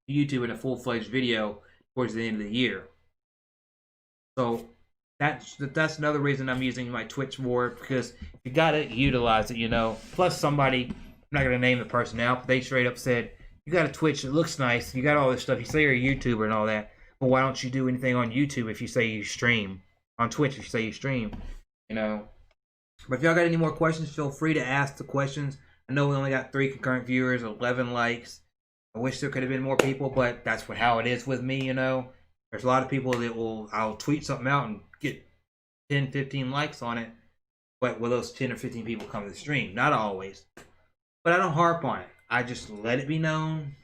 YouTube in a full-fledged video towards the end of the year. So that's another reason I'm using my Twitch more, because you got to utilize it, Plus somebody, I'm not going to name the person out, but they straight up said, you got a Twitch, it looks nice, you got all this stuff, you say you're a YouTuber and all that, but why don't you do anything on YouTube if you say you stream? On Twitch if you say you stream, But if y'all got any more questions, feel free to ask the questions. I know we only got 3 concurrent viewers, 11 likes. I wish there could have been more people, but that's how it is with me, There's a lot of people that I'll tweet something out and get 10, 15 likes on it, but will those 10 or 15 people come to the stream? Not always. But I don't harp on it. I just let it be known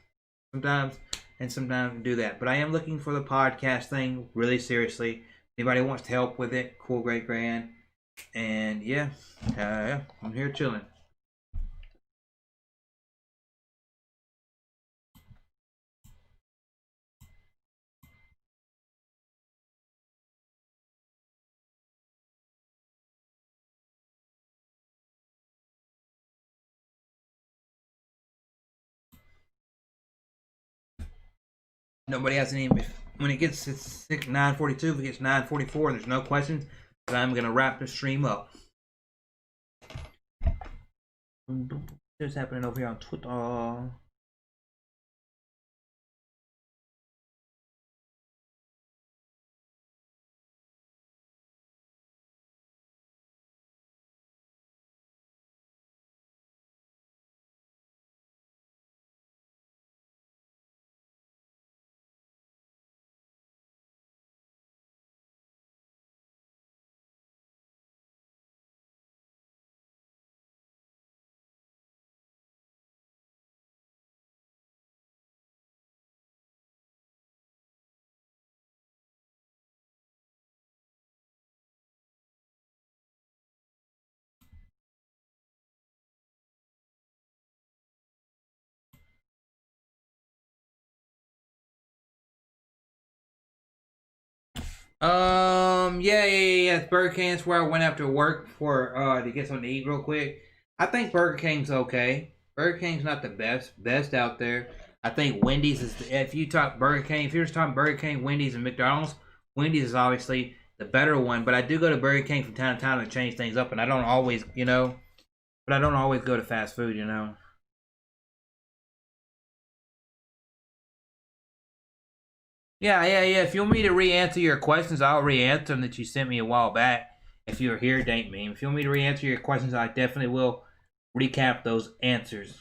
sometimes, and sometimes do that. But I am looking for the podcast thing really seriously. Anybody wants to help with it, cool, great, grand. And yeah, I'm here chilling. Nobody has any. When it gets to 9:42, if it gets 9:44 and there's no questions, then I'm gonna wrap the stream up. What's happening over here on Twitter? Yeah. Burger King's where I went after work for to get something to eat real quick. I think Burger King's okay. Burger King's not the best out there. I think Wendy's is if you talk Burger King, if you're just talking Burger King, Wendy's and McDonald's, Wendy's is obviously the better one. But I do go to Burger King from time to time to change things up, and I don't always, but I don't always go to fast food, Yeah. If you want me to re-answer your questions, I'll re-answer them that you sent me a while back. If you're here, Dank Meme. If you want me to re-answer your questions, I definitely will recap those answers.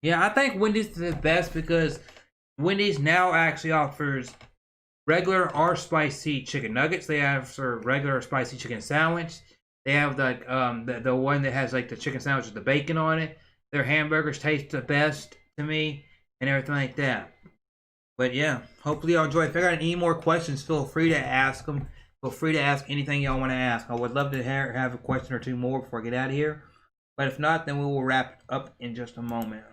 Yeah, I think Wendy's is the best because Wendy's now actually offers regular or spicy chicken nuggets. They have regular or spicy chicken sandwich. They have the one that has like the chicken sandwich with the bacon on it. Their hamburgers taste the best to me and everything like that. But yeah, hopefully y'all enjoy. If I got any more questions, feel free to ask them. Feel free to ask anything y'all want to ask. I would love to have a question or two more before I get out of here. But if not, then we will wrap up in just a moment.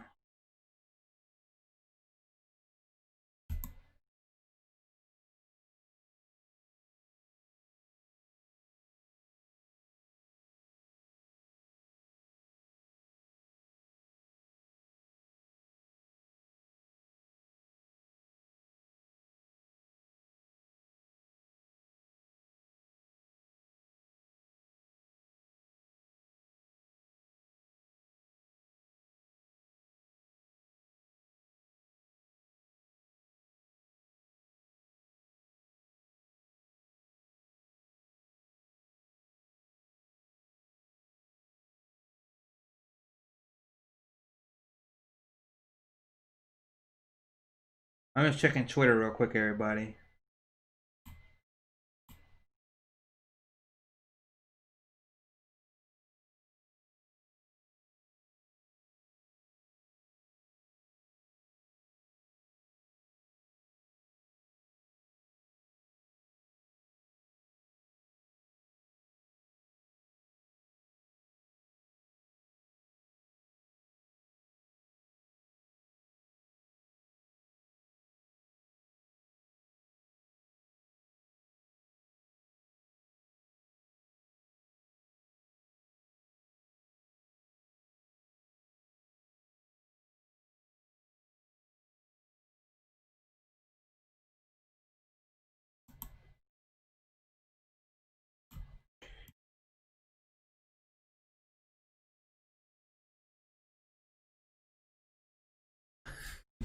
I'm just checking Twitter real quick, everybody.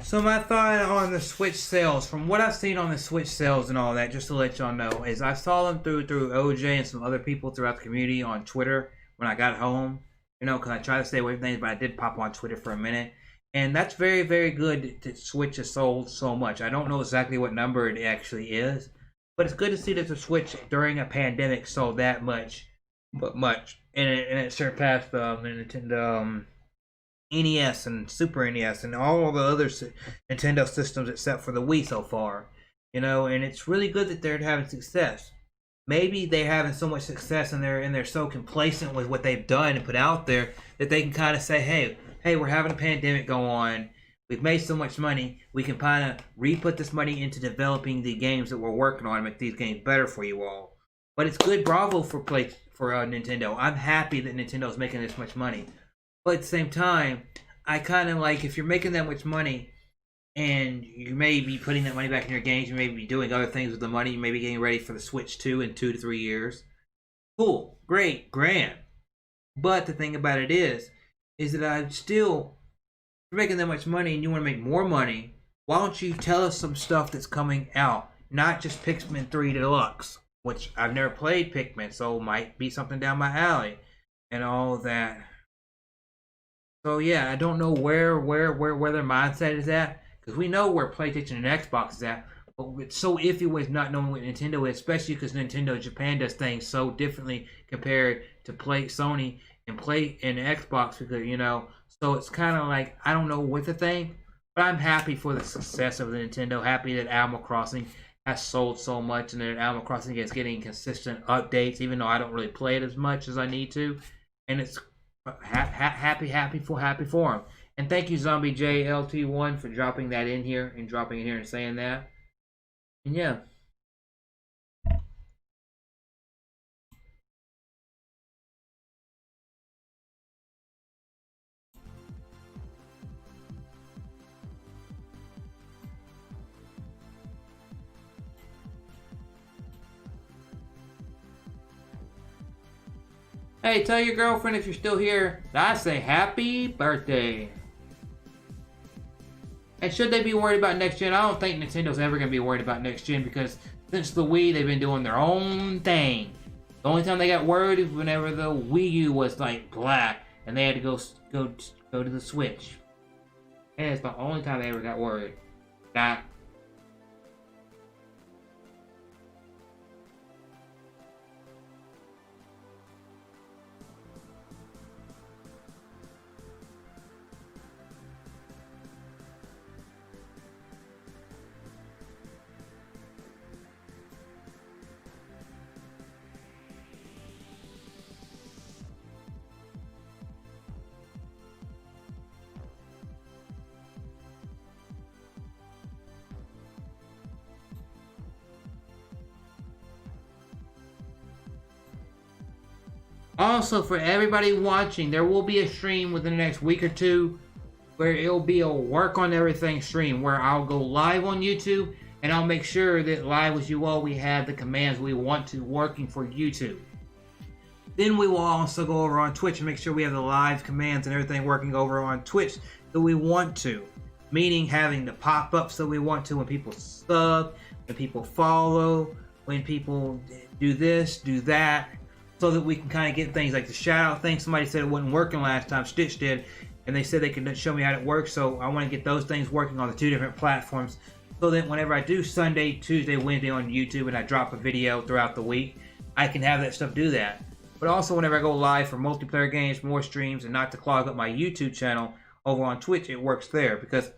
So my thought on the Switch sales, from what I've seen on the Switch sales and all that, just to let y'all know, is I saw them through OJ and some other people throughout the community on Twitter when I got home. Because I try to stay away from things, but I did pop on Twitter for a minute. And that's very, very good that Switch has sold so much. I don't know exactly what number it actually is, but it's good to see that the Switch during a pandemic sold that much, and it surpassed the Nintendo NES and Super NES and all the other Nintendo systems except for the Wii so far. And it's really good that they're having success. Maybe they're having so much success and they're so complacent with what they've done and put out there that they can kind of say, hey, we're having a pandemic go on. We've made so much money. We can kind of re-put this money into developing the games that we're working on and make these games better for you all. But it's good, bravo for Nintendo. I'm happy that Nintendo's making this much money. But at the same time, I kind of like, if you're making that much money and you may be putting that money back in your games, you may be doing other things with the money, you may be getting ready for the Switch 2 in 2 to 3 years. Cool, great, grand. But the thing about it is that I'm still, if you're making that much money and you want to make more money, why don't you tell us some stuff that's coming out? Not just Pikmin 3 Deluxe, which I've never played Pikmin, so might be something down my alley. and all that. So yeah, I don't know where their mindset is at, because we know where PlayStation and Xbox is at, but it's so iffy with not knowing what Nintendo is, especially because Nintendo Japan does things so differently compared to Sony and Xbox, because so it's kind of like I don't know what to think, but I'm happy for the success of the Nintendo. Happy that Animal Crossing has sold so much, and that Animal Crossing is getting consistent updates, even though I don't really play it as much as I need to, and it's happy for him. And thank you, Zombie JLT1, for dropping that in here and saying that. And yeah. Hey, tell your girlfriend if you're still here that I say happy birthday. And should they be worried about next gen? I don't think Nintendo's ever going to be worried about next gen, because since the Wii, they've been doing their own thing. The only time they got worried is whenever the Wii U was like black and they had to go to the Switch. And it's the only time they ever got worried. That. Also, for everybody watching, there will be a stream within the next week or two where it'll be a work on everything stream, where I'll go live on YouTube and I'll make sure that live with you all we have the commands we want to working for YouTube. Then we will also go over on Twitch and make sure we have the live commands and everything working over on Twitch that we want to. Meaning having the pop-ups that we want to when people sub, when people follow, when people do this, do that, so that we can kind of get things like the shout out thing. Somebody said it wasn't working last time, Stitch did, and they said they could show me how it works, so I want to get those things working on the two different platforms, so that whenever I do Sunday, Tuesday, Wednesday on YouTube and I drop a video throughout the week, I can have that stuff do that. But also whenever I go live for multiplayer games, more streams, and not to clog up my YouTube channel over on Twitch, it works there, because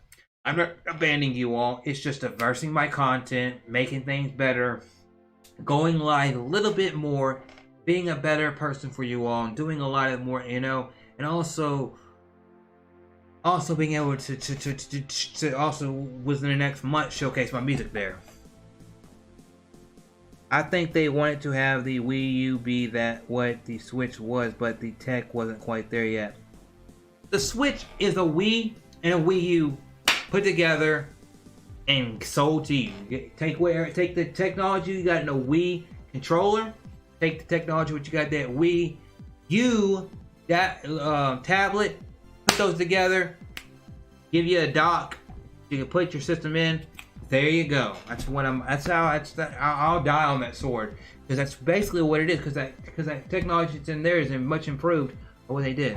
I'm not abandoning you all. It's just diversing my content, making things better, going live a little bit more, being a better person for you all, and doing a lot of more, and also being able to also within the next month showcase my music there. I think they wanted to have the Wii U be that what the Switch was, but the tech wasn't quite there yet. The Switch is a Wii and a Wii U put together and sold to you. Take the technology you got in a Wii controller. Take the technology what you got that Wii U, that tablet, put those together, give you a dock, you can put your system in. There you go. I'll die on that sword, because that's basically what it is. Because that technology that's in there is much improved on what they did.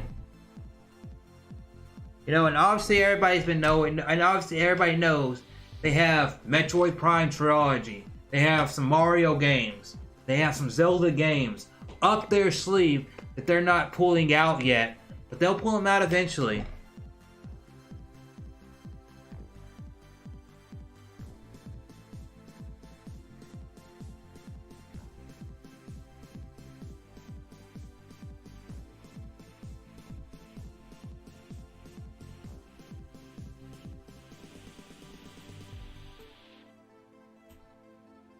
And obviously everybody's been knowing, and obviously everybody knows they have Metroid Prime trilogy. They have some Mario games. They have some Zelda games up their sleeve that they're not pulling out yet, but they'll pull them out eventually.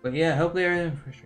But yeah, hopefully everything for sure.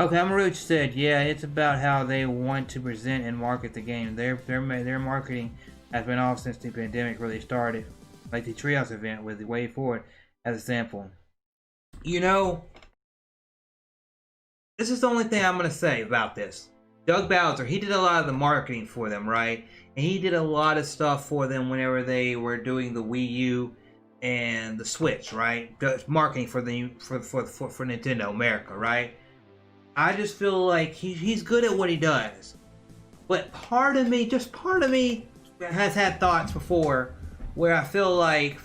Okay, I'm what you said. Yeah, it's about how they want to present and market the game. Their marketing has been off since the pandemic really started. Like the Treehouse event with the Way Forward as a sample. You know, this is the only thing I'm gonna say about this. Doug Bowser, he did a lot of the marketing for them, right? And he did a lot of stuff for them whenever they were doing the Wii U and the Switch, right? The marketing for Nintendo America, right? I just feel like he's good at what he does. But part of me has had thoughts before where I feel like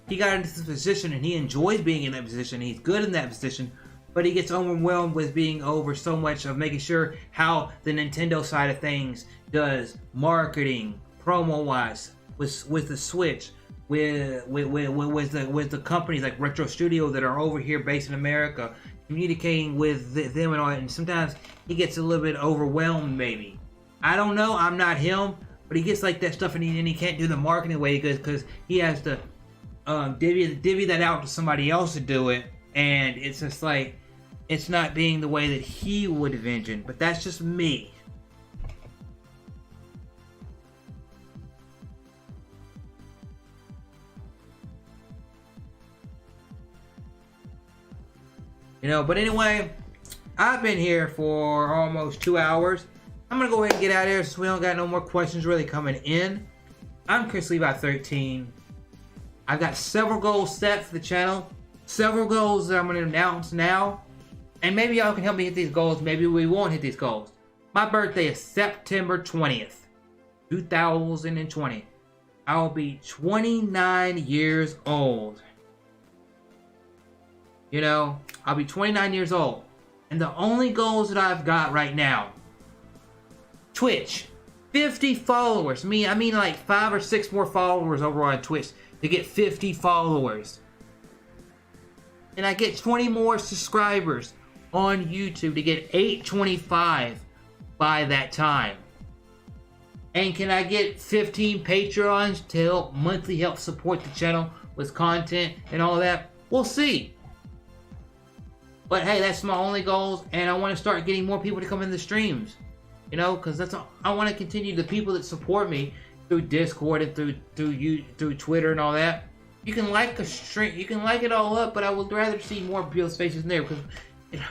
he got into this position and he enjoys being in that position. He's good in that position, but he gets overwhelmed with being over so much of making sure how the Nintendo side of things does marketing, promo-wise, with the Switch, with the companies like Retro Studio that are over here based in America, communicating with them and all that. And sometimes he gets a little bit overwhelmed, maybe. I don't know. I'm not him, but he gets like that stuff, and he can't do the marketing way because he has to divvy that out to somebody else to do it, and it's just like it's not being the way that he would envision. But that's just me. You know, but anyway, I've been here for almost 2 hours. I'm going to go ahead and get out of here since we don't got no more questions really coming in. I'm Chrislevi13. I've got several goals set for the channel. Several goals that I'm going to announce now. And maybe y'all can help me hit these goals. Maybe we won't hit these goals. My birthday is September 20th, 2020. I'll be 29 years old. You know, I'll be 29 years old. And the only goals that I've got right now, Twitch, 50 followers. I mean like 5 or 6 more followers over on Twitch to get 50 followers. And I get 20 more subscribers on YouTube to get 825 by that time. And can I get 15 Patreons to help monthly help support the channel with content and all that? We'll see. But hey, that's my only goals, and I want to start getting more people to come in the streams. You know, because that's all, I want to continue the people that support me through Discord and through Twitter and all that. You can like a stream, you can like it all up, but I would rather see more people's faces in there because it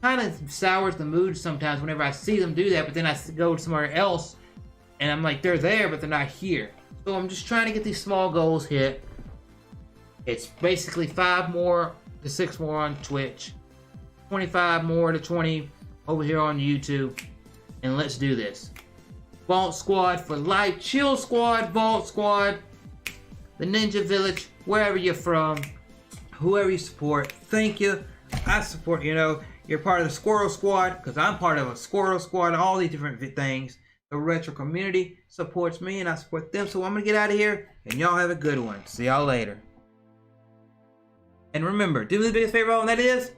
kind of sours the mood sometimes whenever I see them do that. But then I go somewhere else, and I'm like, they're there, but they're not here. So I'm just trying to get these small goals hit. It's basically 5 more to 6 more on Twitch. 25 more to 20 over here on YouTube, and let's do this. Vault Squad for life. Chill Squad, Vault Squad, the Ninja Village, wherever you're from, whoever you support, thank you. I support, you know, you're part of the Squirrel Squad because I'm part of a Squirrel Squad, all these different things. The retro community supports me and I support them, so I'm gonna get out of here and y'all have a good one. See y'all later. And remember, do me the biggest favor, and that is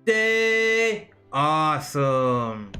stay awesome.